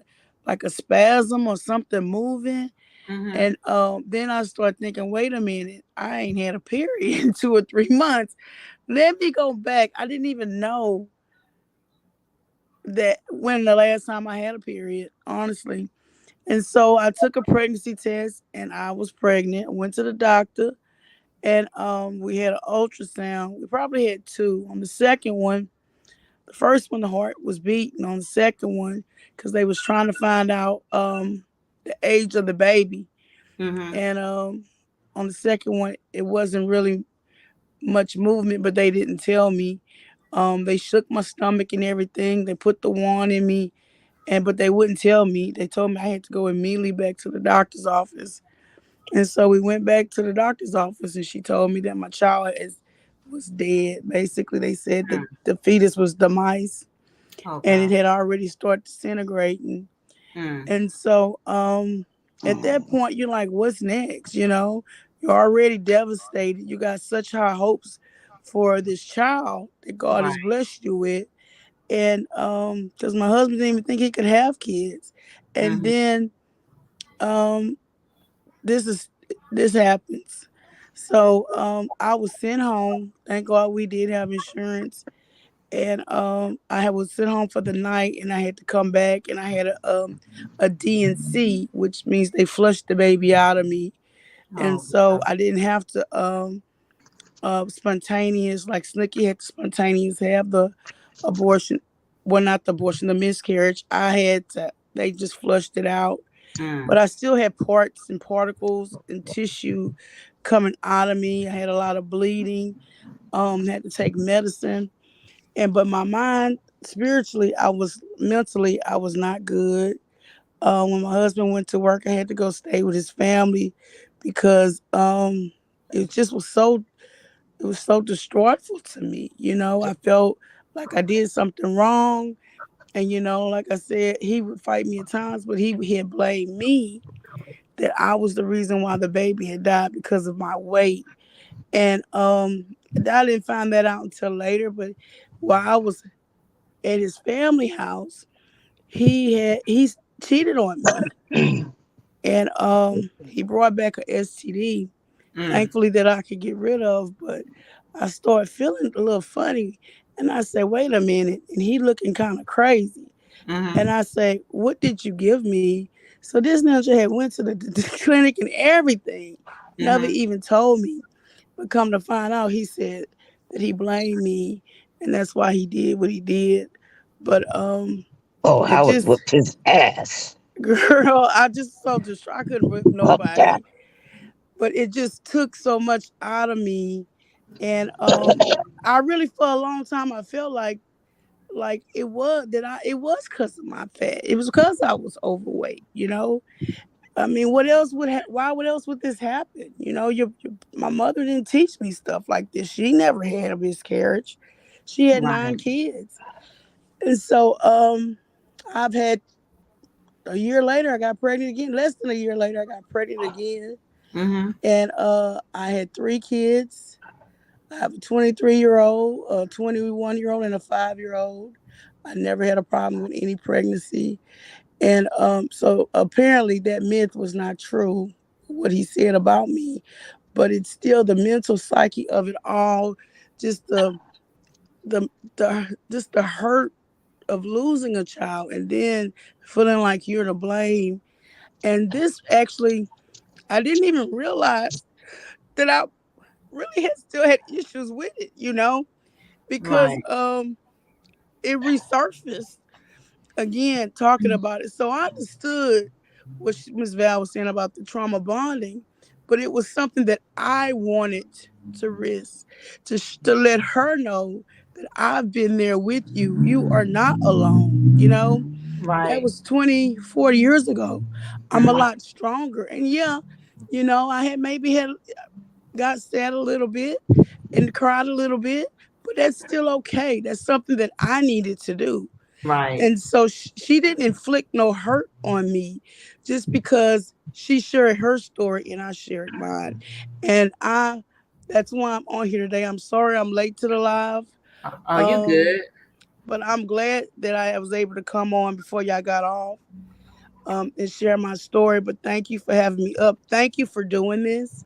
like a spasm or something moving. Mm-hmm. And then I started thinking, wait a minute, I ain't had a period in 2 or 3 months. Let me go back. I didn't even know that when the last time I had a period, honestly. And so I took a pregnancy test and I was pregnant. I went to the doctor and we had an ultrasound. We probably had two. On the second one, the first one, the heart was beating. On the second one, because they was trying to find out the age of the baby. Mm-hmm. And on the second one, it wasn't really much movement, but they didn't tell me. They shook my stomach and everything. They put the wand in me, and but they wouldn't tell me. They told me I had to go immediately back to the doctor's office. And so we went back to the doctor's office, and she told me that my child was dead. Basically, they said that the fetus was demised, Oh and it God. had already started disintegrating. Mm. And so at that point you're like, what's next? You're already devastated. You got such high hopes for this child that God Right. has blessed you with. And because my husband didn't even think he could have kids. And Mm-hmm. then um this is this happens. So I was sent home. Thank God we did have insurance. And I was sent home for the night, and I had to come back, and I had a DNC, which means they flushed the baby out of me, and Oh so God. I didn't have to spontaneous like Snooki had to spontaneous have the abortion. Well, not the abortion, the miscarriage. I had to. They just flushed it out, but Mm. I still had parts and particles and tissue coming out of me. I had a lot of bleeding. Had to take medicine, and but my mind, spiritually, I was not good. When my husband went to work, I had to go stay with his family because it just was so distraughtful to me. I felt like I did something wrong. And like I said, he would fight me at times, but he had blamed me that I was the reason why the baby had died because of my weight. And I didn't find that out until later. But while I was at his family house, he's cheated on me, and he brought back a STD. Mm. Thankfully, that I could get rid of, but I started feeling a little funny, and I said, "Wait a minute!" And he looking kind of crazy, and Mm-hmm. I say, "What did you give me?" So this ninja had went to the clinic and everything, never Mm-hmm. even told me. But come to find out, he said that he blamed me, and that's why he did what he did. But Oh, it I would just whoop his ass. girl, I just so distraught. I couldn't whip Fuck that. nobody, but it just took so much out of me, and I really for a long time I felt like it was because of my fat. It was because I was overweight, you know. I mean, what else would why would else would this happen? You know, my mother didn't teach me stuff like this. She never had a miscarriage. She had nine Right. kids. And so I've had a year later I got pregnant again. Less than a year later I got pregnant again. Mm-hmm. And I had three kids. I have a 23-year-old, a 21-year-old, and a 5-year-old. I never had a problem with any pregnancy. And so apparently that myth was not true, what he said about me, but it's still the mental psyche of it all, just the hurt of losing a child and then feeling like you're to blame. And this actually, I didn't even realize that I really had still had issues with it, you know, because Right. it resurfaced again talking about it. So I understood what Ms. Val was saying about the trauma bonding, but it was something that I wanted to risk to let her know that I've been there with you. You are not alone. You know, that Right. was 20, 40 years ago. I'm a Mm-hmm. lot stronger. And yeah, you know, I had maybe had got sad a little bit and cried a little bit, but that's still okay. That's something that I needed to do. Right. And so she didn't inflict no hurt on me just because she shared her story and I shared mine. And that's why I'm on here today. I'm sorry I'm late to the live. Oh, you Um, good? but I'm glad that I was able to come on before y'all got off and share my story. But thank you for having me up. Thank you for doing this.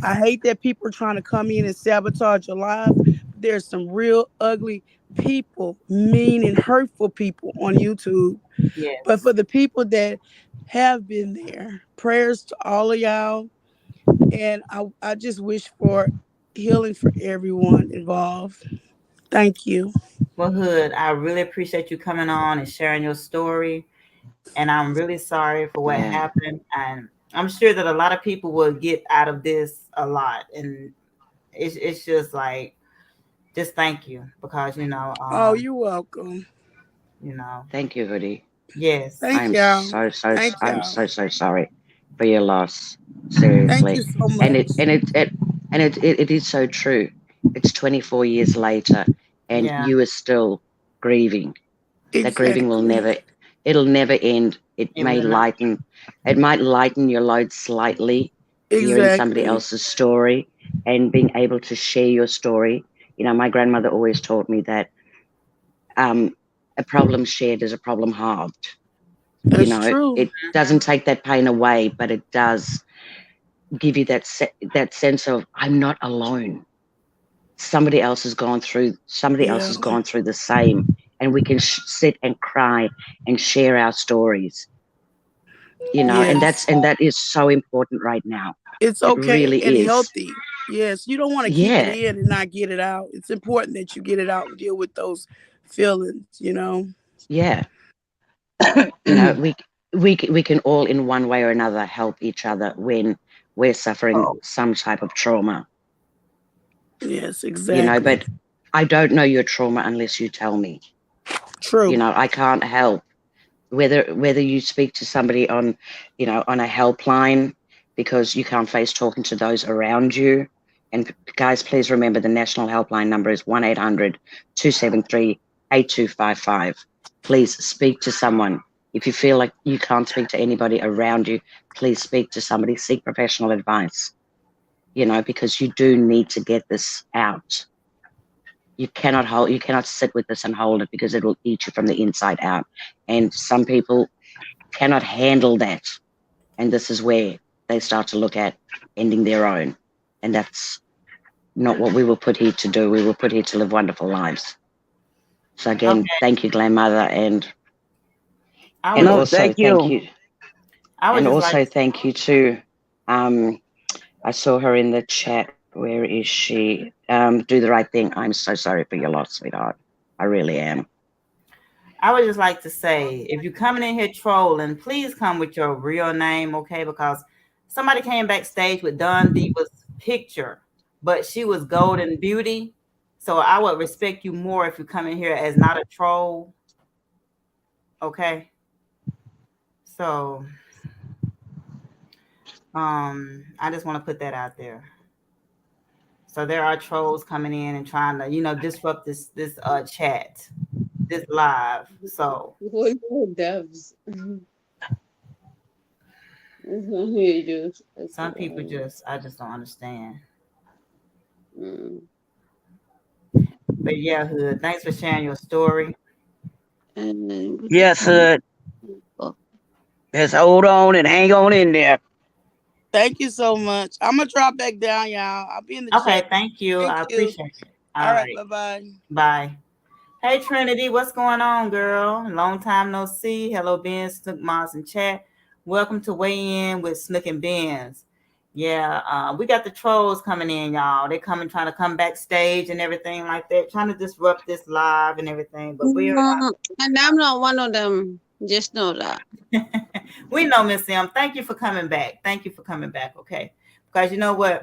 I Yes. hate that people are trying to come in and sabotage your life. There's some real ugly people, mean and hurtful people on YouTube. But Yes. for the people that have been there, prayers to all of y'all. And I just wish for healing for everyone involved. Thank you. Well, Hood, I really appreciate you coming on and sharing your story. And I'm really sorry for what Yeah. happened. And I'm sure that a lot of people will get out of this a lot. And it's just like, just thank you because Oh, you're welcome. you know, Thank you, Hoodie. yes, Thank y'all. Thank I'm y'all. so sorry for your loss. Thank you Seriously. so And much. it is so true. It's 24 years later and yeah, you are still grieving. That grieving will Exactly. never it'll never end. it will not. It might lighten your load slightly, hearing somebody Exactly. else's story and being able to share your story. You know, my grandmother always taught me that um, a problem shared is a problem halved. You That's know, true. it doesn't take that pain away, but it does give you that sense of I'm not alone. Somebody else Yeah. has gone through the same, and we can sit and cry and share our stories. You know, Yes. and that is so important right now. It's It okay really and is. healthy. Yes. You don't want to keep it Yeah, in and not get it out. It's important that you get it out and deal with those feelings, you know? yeah. You know, we can all in one way or another help each other when we're suffering Oh, some type of trauma. Yes, You know, exactly. but I don't know your trauma unless you tell me. You True. know, I can't help whether you speak to somebody on, you know, on a helpline because you can't face talking to those around you. And guys, please remember the national helpline number is 1-800-273-8255. Please speak to someone. If you feel like you can't speak to anybody around you, please speak to somebody, seek professional advice, you know, because you do need to get this out. You cannot sit with this and hold it because it will eat you from the inside out. And some people cannot handle that. And this is where they start to look at ending their own. And that's not what we were put here to do. We were put here to live wonderful lives. So again, okay. thank you, grandmother, I and would No, just, also thank thank you. you, I would and just like, also thank you to, um, I saw her in the chat. Where is she? Do the right thing. I'm so sorry for your loss, sweetheart. I really am. I would just like to say, if you're coming in here trolling, please come with your real name, okay? Because somebody came backstage with Don Diva's picture, but she was Golden Beauty. So I would respect you more if you come in here as not a troll. Okay. So I just want to put that out there. So there are trolls coming in and trying to, disrupt this chat, this live. So What doves? You just, some people I just don't understand. mm. But yeah, Hood, thanks for sharing your story. And then Yes, Hood. oh, Just hold on and hang on in there. Thank you so much. I'm gonna drop back down, y'all. I'll be in the Okay, chat. thank you. Thank I you. appreciate it. All All right, right. bye-bye. Bye. Hey Trinity, what's going on, girl? Long time no see. Hello, Ben, Snook Moss and chat. Welcome to Weigh In with Snook and Ben's. Yeah, we got the trolls coming in, y'all. They coming trying to come backstage and everything like that, trying to disrupt this live and everything. But we're and I'm not one of them. Just know that. we know, Miss M. Thank you for coming back. Thank you for coming back. Okay, because you know what?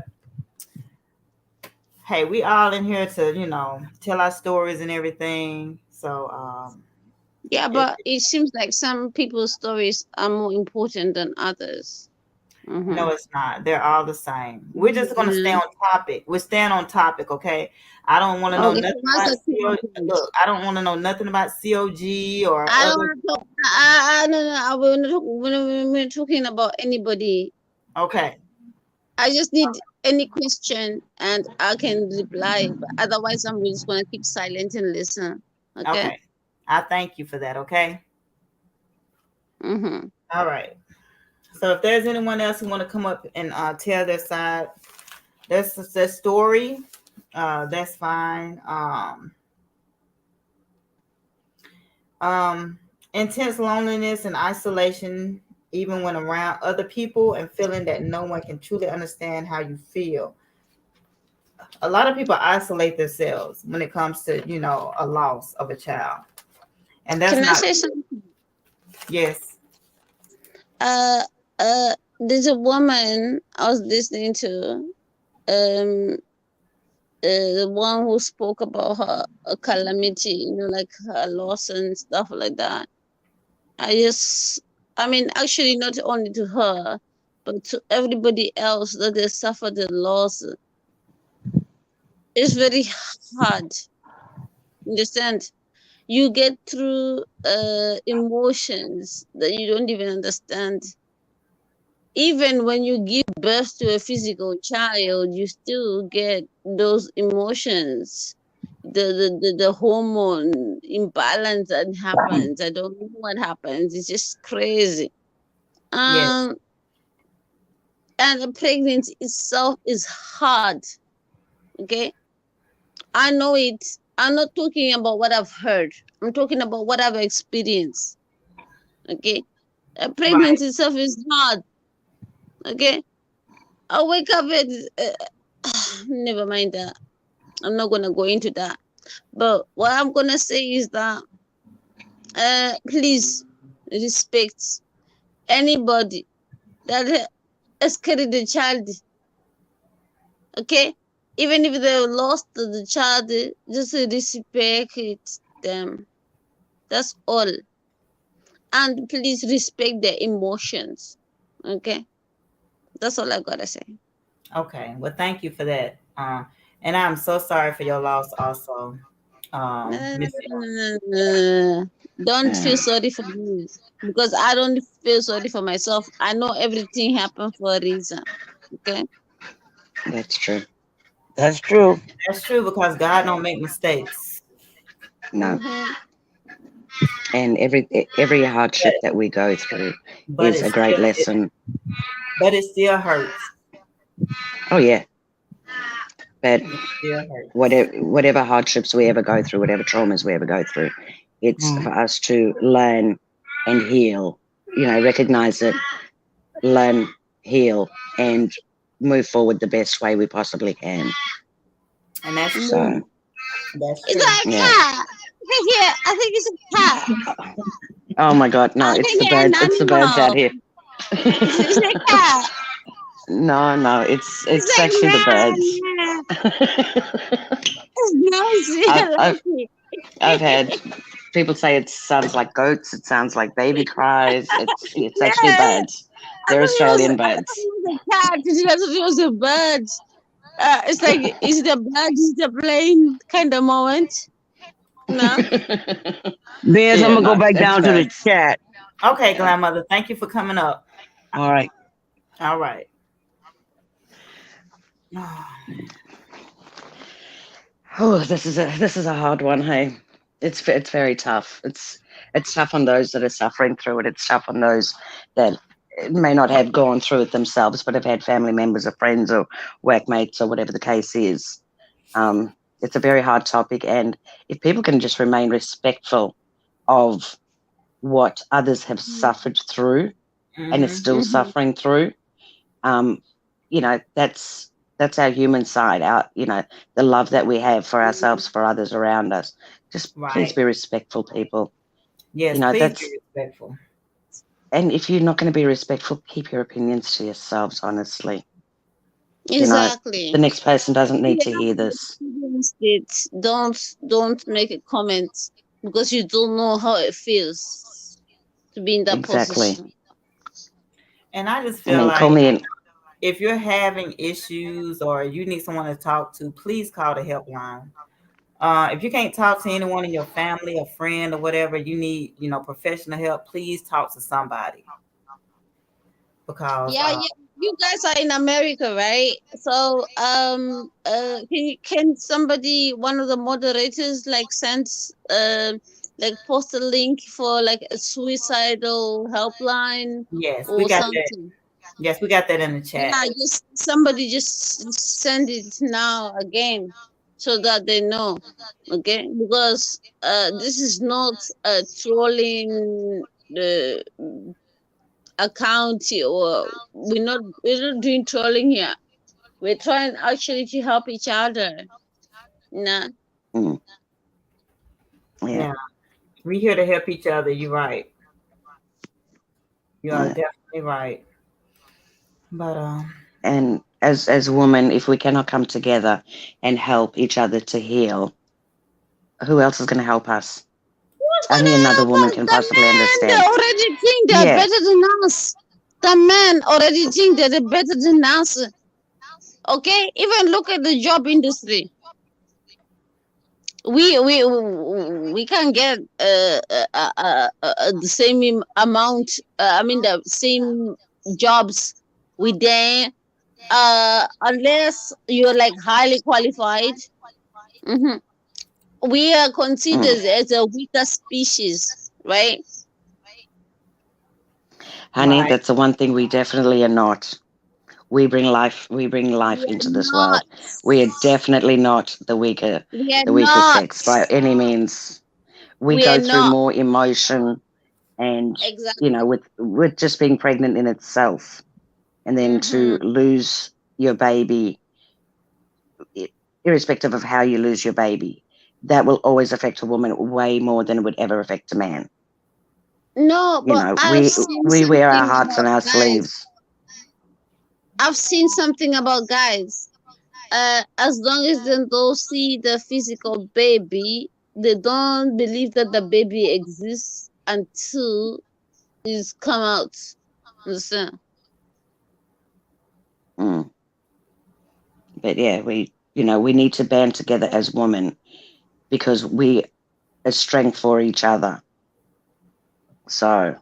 Hey, we all in here to tell our stories and everything. So Yeah, but it seems like some people's stories are more important than others. no, it's not. They're all the same. We're just going to stay Yeah. on topic. We're staying on topic, okay? I don't want to know Okay, so nothing what's about the COG. topic? Look, I don't want to know nothing about COG or I don't other. want to talk. I no, no. We're not talking about anybody. Okay, I just need any question and I can reply. But otherwise, I'm just gonna keep silent and listen. Okay. okay. I thank you for that, okay? Mm-hmm. All right. So if there's anyone else who want to come up and tell their side, their story, that's fine. Um, intense loneliness and isolation, even when around other people, and feeling that no one can truly understand how you feel. A lot of people isolate themselves when it comes to, a loss of a child. And that's Can I not, say something? yes. Uh, there's a woman I was listening to. Um, the one who spoke about her calamity, like her loss and stuff like that. I mean, actually, not only to her, but to everybody else that they suffer the loss. It's very hard. Understand? You get through emotions that you don't even understand. Even when you give birth to a physical child, you still get those emotions. The hormone imbalance that happens. I don't know what happens. It's just crazy. Yes. Um, and the pregnancy itself is hard. Okay, I know it. I'm not talking about what I've heard. I'm talking about what I've experienced. Okay, Right. pregnancy itself is hard. Okay, I wake up at never mind that. I'm not gonna go into that. But what I'm gonna say is that please respect anybody that has carried the child. Okay, even if they lost the child, just respect them. That's all. And please respect their emotions. Okay, that's all I gotta say. Okay. Well, thank you for that. And I'm so sorry for your loss also. No, Miss no, no, no. Don't feel sorry for me because I don't feel sorry for myself. I know everything happened for a reason. Okay. That's true. That's true. That's true because God don't make mistakes. No. Mm-hmm. And every hardship that we go through But is it a great still lesson. it still hurts. Oh yeah. But It still hurts. whatever hardships we ever go through, whatever traumas we ever go through, it's Mm. for us to learn and heal. Recognize it, learn, heal, and move forward the best way we possibly can. And that's true. Mm. So That's Is true. that a yeah. cat? Yeah, I think it's a cat. Oh my God, no, I it's think the it's an birds. It's the birds out animal. here. It's a cat. No, it's It's actually the birds. like, nah, nah. nice. I've, I like I've, I've had it. people say it sounds like goats. It sounds like baby cries. It's actually Yeah. birds. They're Australian I thought birds. it was a cat. I thought it was a bird. It's like, is it a bird? Is it a plane kind of moment? No. Biz, I'm Yeah, gonna go no, back it's down to the birds. chat. Okay, grandmother. Thank you for coming up. All right. All right. Oh, this is a hard one. Hey, it's very tough. It's tough on those that are suffering through it. It's tough on those that may not have gone through it themselves, but have had family members or friends or workmates or whatever the case is. It's a very hard topic, and if people can just remain respectful of what others have suffered through and are Mm-hmm. still Mm-hmm. suffering through, um, that's our human side, the love that we have for ourselves, for others around us. Just please Right. be respectful, people. Yes, please be That's respectful. and if you're not going to be respectful, keep your opinions to yourselves, honestly. You know, the Exactly. next person doesn't If need you to hear haven't this. experienced it, don't make a comment because you don't know how it feels to be in that Exactly. position. And I just I feel mean, call like me in. if you're having issues or you need someone to talk to, please call the helpline. If you can't talk to anyone in your family, a friend, or whatever, you need, professional help. Please talk to somebody because, Yeah, yeah. You guys are in America, right? So, can somebody, one of the moderators, like send, like post a link for like a suicidal helpline yes, we or got that. something? Yes, we got that in the chat. Yeah, just somebody just send it now again so that they know. Okay, because this is not a trolling account or we're not doing trolling here. We're trying actually to help each other. Nah. Mm, yeah, Yeah, we here to help each other. You're right. You are yeah. definitely right. But And as women, if we cannot come together and help each other to heal, who else is going to help us? Who's Only gonna another help woman us? can The possibly men, they understand. already think they're Yeah, better than us. The men already think that they're better than us. Okay? Even look at the job industry. We can get the same amount. I mean the same jobs with them. Unless you're like highly qualified. Hmm. We are mm. considered as a weaker species, right? Honey, right. that's the one thing we definitely are not. We bring life We are into this not. world. We are definitely not We are the weaker not. sex by any means. We We are go through not. more emotion and Exactly. with just being pregnant in itself, and then to Mm-hmm. lose your baby, i- irrespective of how you lose your baby, that will always affect a woman way more than it would ever affect a man. No, You but know, I've seen we wear our something hearts on about our guys. sleeves. I've seen something about guys. As long as they don't see the physical baby, they don't believe that the baby exists until it's come out. Understand? Mm. But yeah, we need to band together as women because we are strength for each other. So,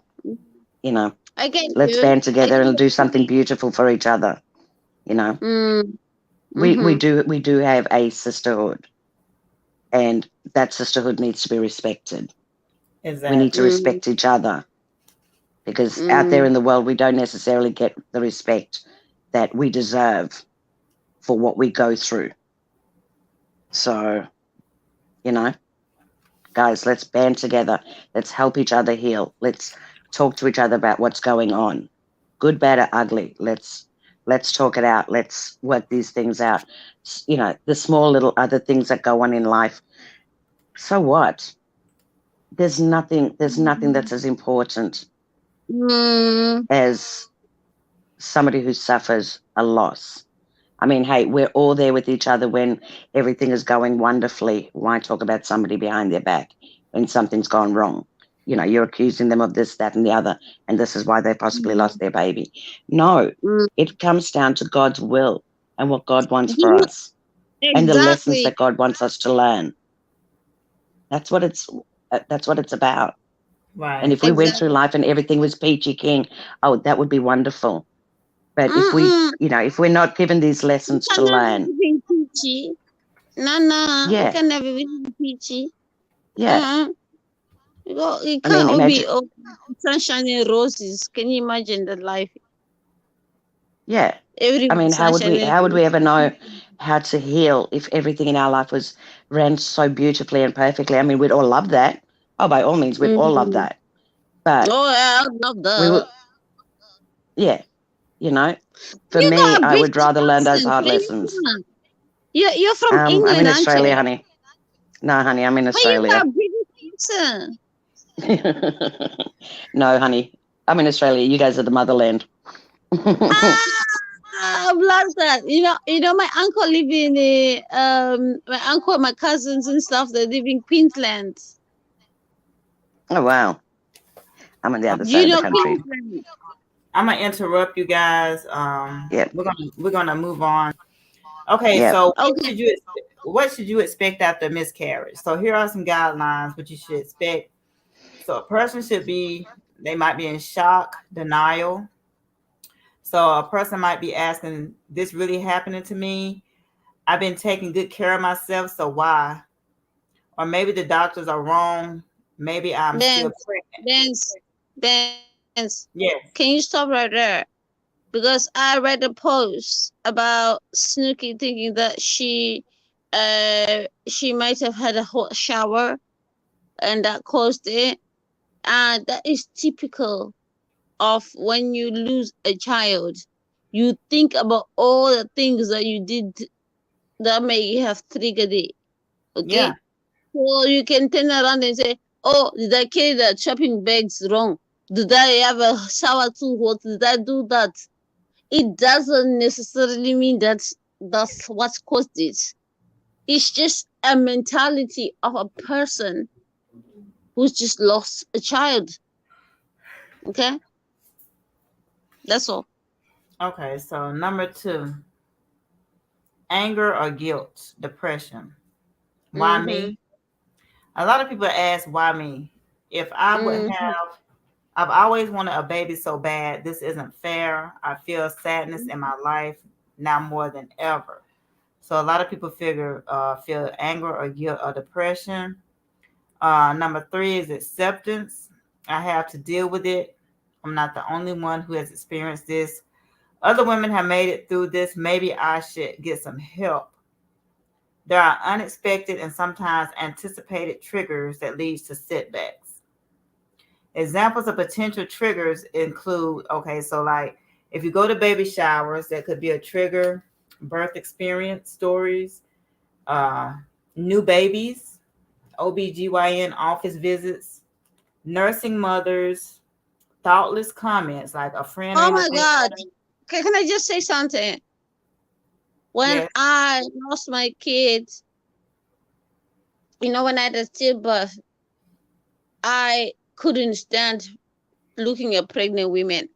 you know, I get let's you. band I together get and your do something point. beautiful for each other. You know, Mm, we mm-hmm. do have a sisterhood, and that sisterhood needs to be respected. We need to Exactly. Mm, respect each other because out there mm. in the world, we don't necessarily get the respect that we deserve for what we go through. So, you know, guys, let's band together. Let's help each other heal. Let's talk to each other about what's going on, good, bad, or ugly. Let's talk it out. Let's work these things out. The small little other things that go on in life. So what? There's nothing. There's nothing that's as important Mm, as somebody who suffers a loss. I mean, hey, we're all there with each other when everything is going wonderfully. Why talk about somebody behind their back when something's gone wrong? You know, you're accusing them of this, that, and the other, and this is why they possibly Mhm. lost their baby. No, Mm. it comes down to God's will and what God wants Do for you us and the lessons exactly? that God wants us to learn. That's what it's that's what it's about. And Right. if we went through Exactly. life and everything was peachy keen, oh, that would be wonderful. But if we, Mm-mm. you know, if we're not given these We lessons to can never learn, be peachy. No, no, we yeah, can never be peachy. yeah. Uh-uh. It I mean, can't all imagine, be all sunshine and roses. Can you imagine that life? yeah. I Everyone mean, sunshine and how would we ever know roses. how to heal if everything in our life was ran so beautifully and perfectly? I mean, we'd all love that. Oh, by all means, we'd all love Mm-hmm. that. But Oh, yeah, I love we that. would, yeah, you know, for You me, got a I would British rather learn those accent. hard Where you lessons. from? You're from I'm in England, aren't Australia, you? honey. No, honey, I'm in But you got Australia. a British accent. No, honey, I'm in Australia. You guys are the motherland. Ah, I love that. My uncle live in my uncle, my cousins and stuff. They live in Queensland. Oh, wow. I'm on the other Okay. Do side you of the know country. Queensland? I'm gonna interrupt you guys. Yep, We're gonna move on. Okay, yep. so Okay. what should you expect after miscarriage? So here are some guidelines what you should expect. So a person should be they might be in shock, denial. So a person might be asking, "This really happening to me? I've been taking good care of myself, so why?" Or maybe the doctors are wrong. Maybe I'm still Benz, pregnant. Benz, Benz. Can you Yes. stop right there? Because I read a post about Snooky thinking that she might have had a hot shower and that caused it. And that is typical of when you lose a child. You think about all the things that you did that may have triggered it. Yeah. Okay? So you can turn around and say, "Oh, did I carry the shopping bags wrong? Did I have a shower too hot? Did I do that?" It doesn't necessarily mean that that's what caused it. It's just a mentality of a person who's just lost a child. Okay? That's all. Okay. So number two, anger or guilt, depression. Why Mm-hmm. me? A lot of people ask why me. If I would Mm-hmm. have, I've always wanted a baby so bad. This isn't fair. I feel sadness in my life now more than ever. So a lot of people feel anger or guilt or depression. Number three is acceptance. I have to deal with it. I'm not the only one who has experienced this. Other women have made it through this. Maybe I should get some help. There are unexpected and sometimes anticipated triggers that leads to setbacks. Examples of potential triggers include, okay, so like if you go to baby showers, that could be a trigger, birth experience stories, uh, new babies, OBGYN office visits, nursing mothers, thoughtless comments like a friend or Oh my anything. God. Can I just say something? When Yes. I lost my kids, when I had a stillbirth, I couldn't stand looking at pregnant women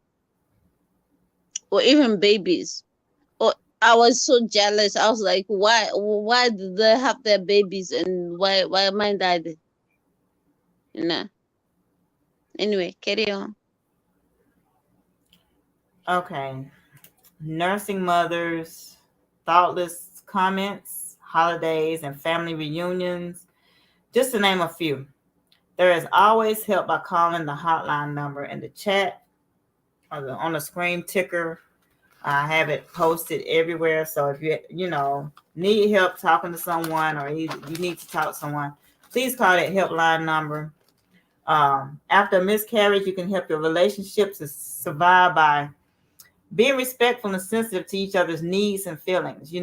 or even babies. Or I was so jealous. I was like, why did they have their babies and why am I died? You know. Anyway, carry on. Okay. Nursing mothers, thoughtless comments, holidays, and family reunions, just to name a few. There is always help by calling the hotline number in the chat or on the screen ticker. I have it posted everywhere. So if you need help talking to someone or you need to talk to someone, please call that helpline number. After a miscarriage, you can help your relationships to survive by being respectful and sensitive to each other's needs and feelings.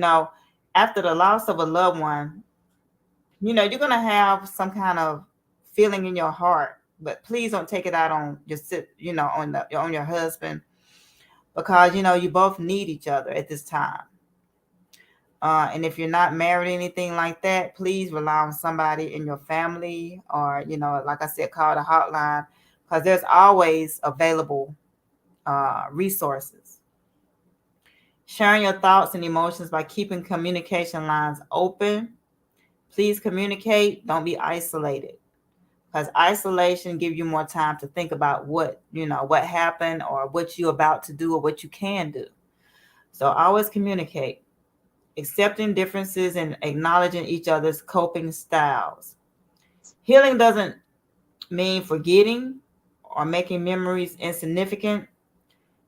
After the loss of a loved one, you're gonna have some kind of feeling in your heart, but please don't take it out on on your husband because you both need each other at this time. And if you're not married or anything like that, please rely on somebody in your family, or, like I said, call the hotline, because there's always available resources. Sharing your thoughts and emotions by keeping communication lines open. Please communicate. Don't be isolated, because isolation gives you more time to think about what happened, or what you're about to do, or what you can do. So always communicate. Accepting differences and acknowledging each other's coping styles. Healing doesn't mean forgetting or making memories insignificant.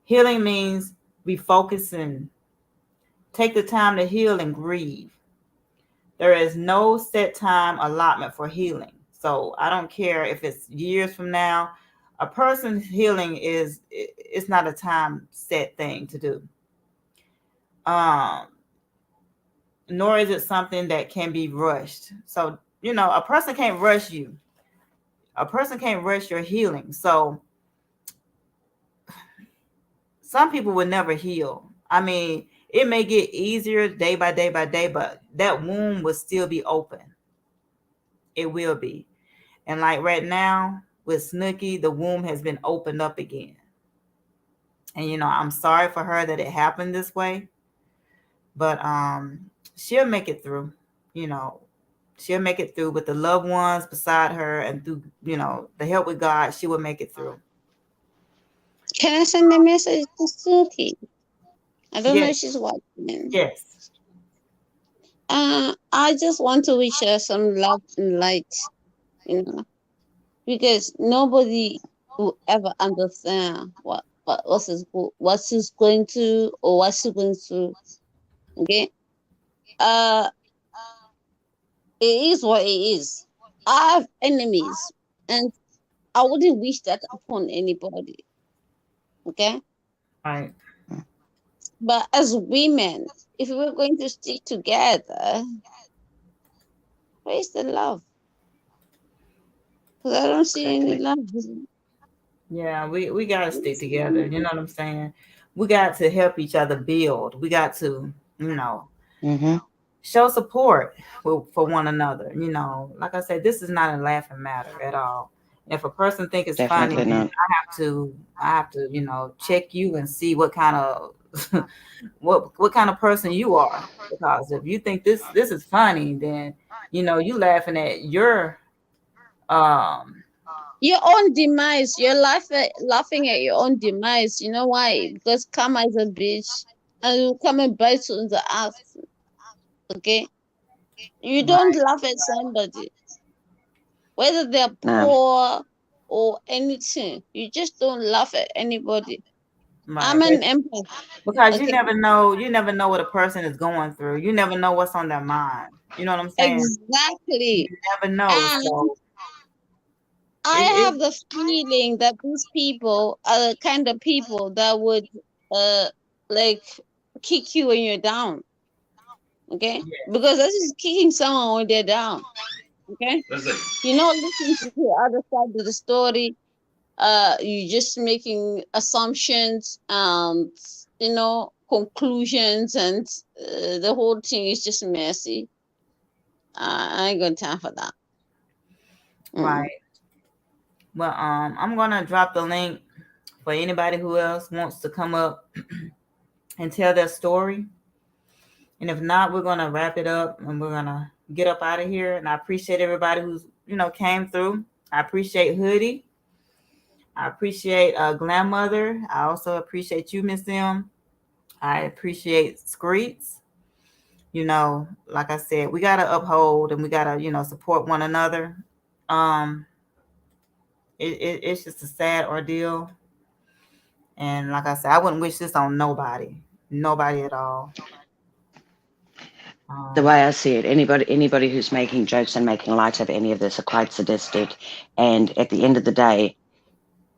Healing means refocusing. Take the time to heal and grieve. There is no set time allotment for healing. So I don't care if it's years from now. A person's healing it's not a time set thing to do. Nor is it something that can be rushed. So, a person can't rush you. A person can't rush your healing. So some people will never heal. I mean, it may get easier day by day by day, but that wound will still be open. It will be. And like right now with Snookie, the womb has been opened up again. And I'm sorry for her that it happened this way, but she'll make it through. You know, she'll make it through with the loved ones beside her, and through the help with God, she will make it through. Can I send a message to Suki? I don't know Yes, if she's watching. yes, I just want to wish her some love and light, because nobody will ever understand what she's going to, or what she's going through. Okay, uh, it is what it is. I have enemies, and I wouldn't wish that upon anybody. Okay, right, but as women, if we're going to stick together, where's the love? Because I don't see any love. yeah. We gotta stick together. You know what I'm saying? We got to help each other build. We got to, Mm-hmm. show support for one another. Like I said, this is not a laughing matter at all. If a person think it's funny, Definitely then not. I have to check you and see what kind of what kind of person you are. Because if you think this is funny, then you laughing at um Your own demise. You're laughing at your own demise. You know why? Because karma is a bitch, and will come and bite you in the ass. Okay, you don't right, laugh at somebody, whether they're No. poor or anything. You just don't laugh at anybody. I'm right. an empath. Because Okay, you never know what a person is going through. You never know what's on their mind. You know what I'm saying? You exactly. never know. And So I it have the feeling that these people are the kind of people that would uh like kick you when you're down. Okay, yeah, because this is kicking someone when they're down. Okay, you're not listening to the other side of the story. You're just making assumptions and conclusions, and the whole thing is just messy. I ain't got time for that. Mm. right. Well, I'm gonna drop the link for anybody who else wants to come up and tell their story. And if not, we're gonna wrap it up and we're gonna get up out of here. And I appreciate everybody who's came through. I appreciate Hoodie. I appreciate Grandmother. I also appreciate you, Miss M. I appreciate Screets. Like I said, we gotta uphold and we gotta support one another. Um, it's just a sad ordeal, and like I said, I wouldn't wish this on nobody at all. The Um, way I see it, anybody who's making jokes and making light of any of this are quite sadistic. And at the end of the day,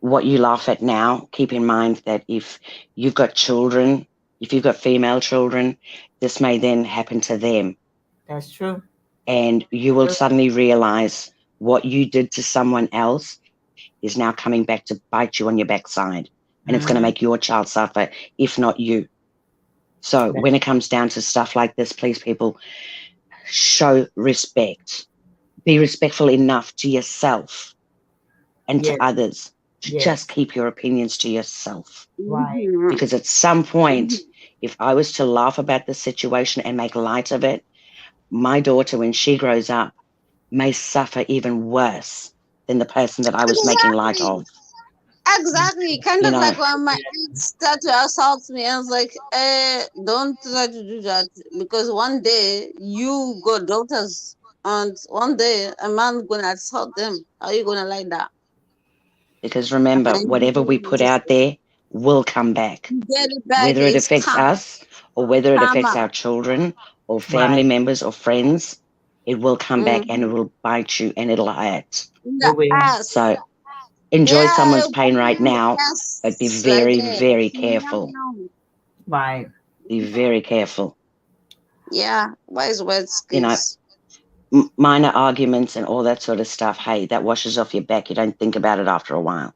what you laugh at now, keep in mind that if you've got children, if you've got female children, this may then happen to them. that's true. And you will suddenly realize what you did to someone else is now coming back to bite you on your backside. And it's going to Mm-hmm. make your child suffer, if not you. So when it comes down to stuff like this, please, people, show respect. Be respectful enough to yourself and to Yes, others to just yes, keep your opinions to yourself. right. Mhm. Because at some point, Mhm. if I was to laugh about the situation and make light of it, my daughter, when she grows up, may suffer even worse than the person that I was making light Exactly. of. Exactly. Kind You of know, like when my ex started to assault me, I was like, don't try to do that because one day you got daughters and one day a man gonna assault them. How you gonna like that? because remember, And whatever we put out there will come back, you get it back, whether it it's affects us or whether it affects karma. our children or family Right. members or friends. It will come back and it Mm-hmm. will bite you and it'll hurt. In It the will. ass. So enjoy Yeah, someone's it pain right in the now, but be ass right very, there. very Meow, careful. meow. Right. Be very careful. Yeah, wise words, You know, kids. minor arguments and all that sort of stuff. Hey, that washes off your back. You don't think about it after a while.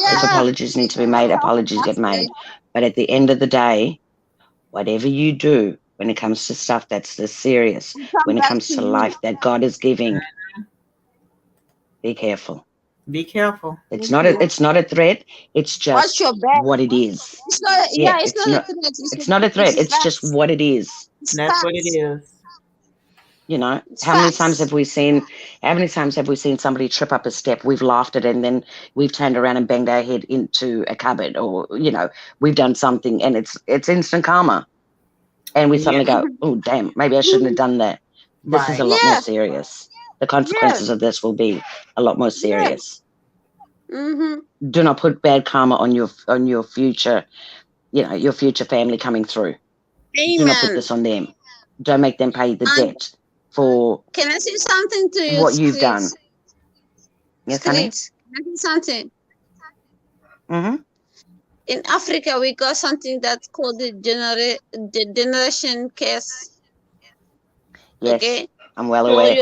If Yeah, apologies need to be that's made, how apologies get that's made. right. But at the end of the day, whatever you do when it comes to stuff that's this serious, Come when it back comes to to you. life that God is giving, be careful. Be careful. Mhm. It's not a threat. It's Watch just your back. what it is. It's not. Yeah, Yeah, it's not a threat. it's not a threat. It's It's just facts. what it is. It's That's what it facts. is. You know, It's facts. how many times have we seen somebody trip up a step? We've laughed at it and then we've turned around and banged our head into a cupboard, or we've done something and it's instant karma. And we Yeah. suddenly go, Mhm. oh damn, maybe I shouldn't have Mhm. done that. This is a Right. lot more Yeah. serious. The Yeah. consequences of this will be a lot more Yeah. serious. Mhm. Do not put bad karma on your future, your future family coming through. Do not put Amen. this on them. Don't make them pay the And debt for can I say something to you, what you've done. streets? Yes, honey? Streets. Can I say something? Mm-hmm. In Africa, we got something that's called the generation curse. Yes, Okay. I'm well So aware.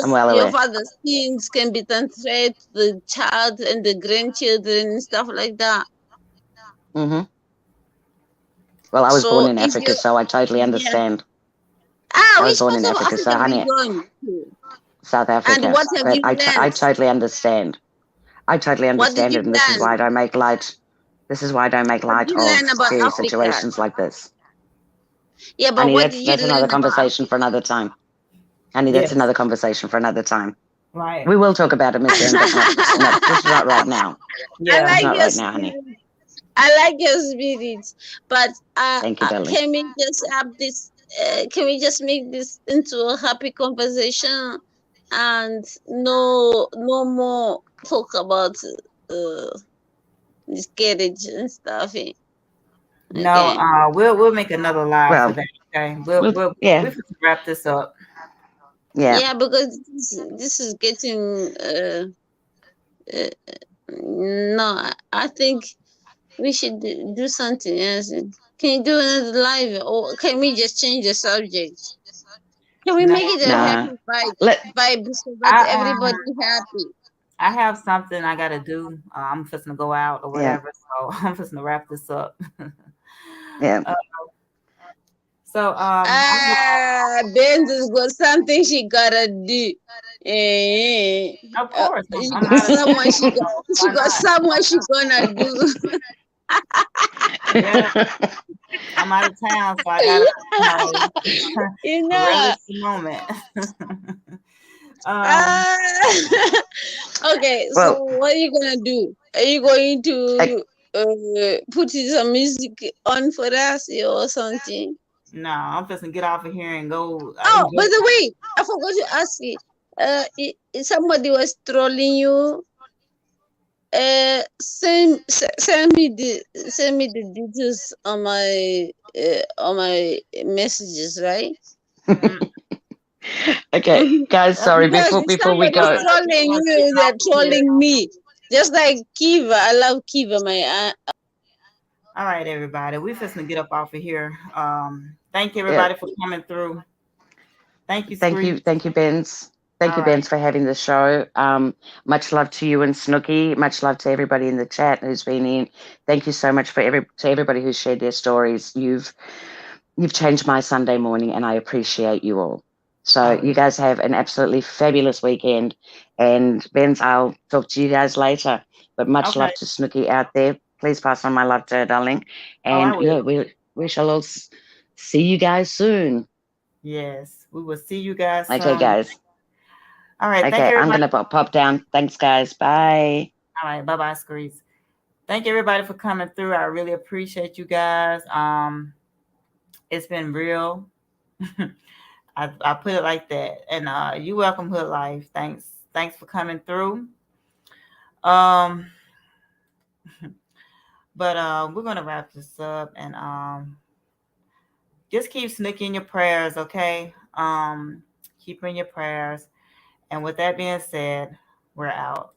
I'm well your aware. father's things can be transferred to the child and the grandchildren and stuff like that. Mm-hmm. Well, I was born So in if Africa, you so I totally yeah understand. I was which born part in of Africa, Africa so have you honey, gone to? South And Africa. what have But you I learned? totally understand. I totally What did understand you it, and this is why I learn? don't make light. This is why I don't make What did light you of learn about serious Africa? situations like this. Yeah, but Honey, what did you that's another learn about conversation for Africa? another time. Honey, that's Yes. another conversation for another time. Right. We will talk about it, Miss Ann, but not just right now. I Yeah. Just like not your right now, honey. spirit. I like your spirit. But Thank you, darling. can we just have this? Can we just make this into a happy conversation and no more talk about uh miscarriage and stuff? No, Okay. we'll make another live for Well, that. Okay. We'll we'll, we'll yeah, we have to wrap this up. yeah. Yeah, because this is getting uh no. I think we should do something else. Can you do another live, or can we just change the subject? Can we No, make it a Nah. happy vibe, Let so that I everybody happy? I have something I gotta do. I'm just gonna go out or yeah, whatever. So I'm just gonna wrap this up. yeah. uh, so I have, Ben has got something she gotta do. Eh, of course she I'm got out of someone town, so she why got not? someone she gonna do. Yeah, I'm out of town, so I gotta You know. relish the moment. um, Ah, okay, so Well, what are you gonna do? Are you going I, to put some music on for us or something? no, I'm just gonna get off of here and go Oh, enjoy. by the way, I forgot to ask you. Somebody was trolling you. Send me the details on my messages, right? Mm, okay, Mhm. guys. Sorry. Because if Before we somebody's go, trolling I'm you, getting off they're of here. trolling me. Just like Kiva. I love Kiva, my All right, everybody, we're just gonna get up off of here. Thank you, yeah. everybody, for coming through. Thank you, Screech. Thank you, Benz. Thank All you, right. Benz, for having the show. Much love to you and Snooky. Much love to everybody in the chat who's been in. Thank you so much to everybody who's shared their stories. You've changed my Sunday morning, and I appreciate you all. So Oh, you guys have an absolutely fabulous weekend. And Benz, I'll talk to you guys later. But much okay. love to Snooky out there. Please pass on my love to her, darling. Oh, I And will. yeah, we shall all see you guys soon. Yes, we will see you guys Okay, soon. guys. All right. Thank Okay, I'm everybody. gonna pop down. Thanks, guys. Bye. All right. Bye bye, Screens. Thank everybody for coming through. I really appreciate you guys. It's been real. I put it like that. And you welcome Hood Life. Thanks for coming through. Um, but we're gonna wrap this up and just keep Snooki in your prayers, okay? Keep her in your prayers. And with that being said, we're out.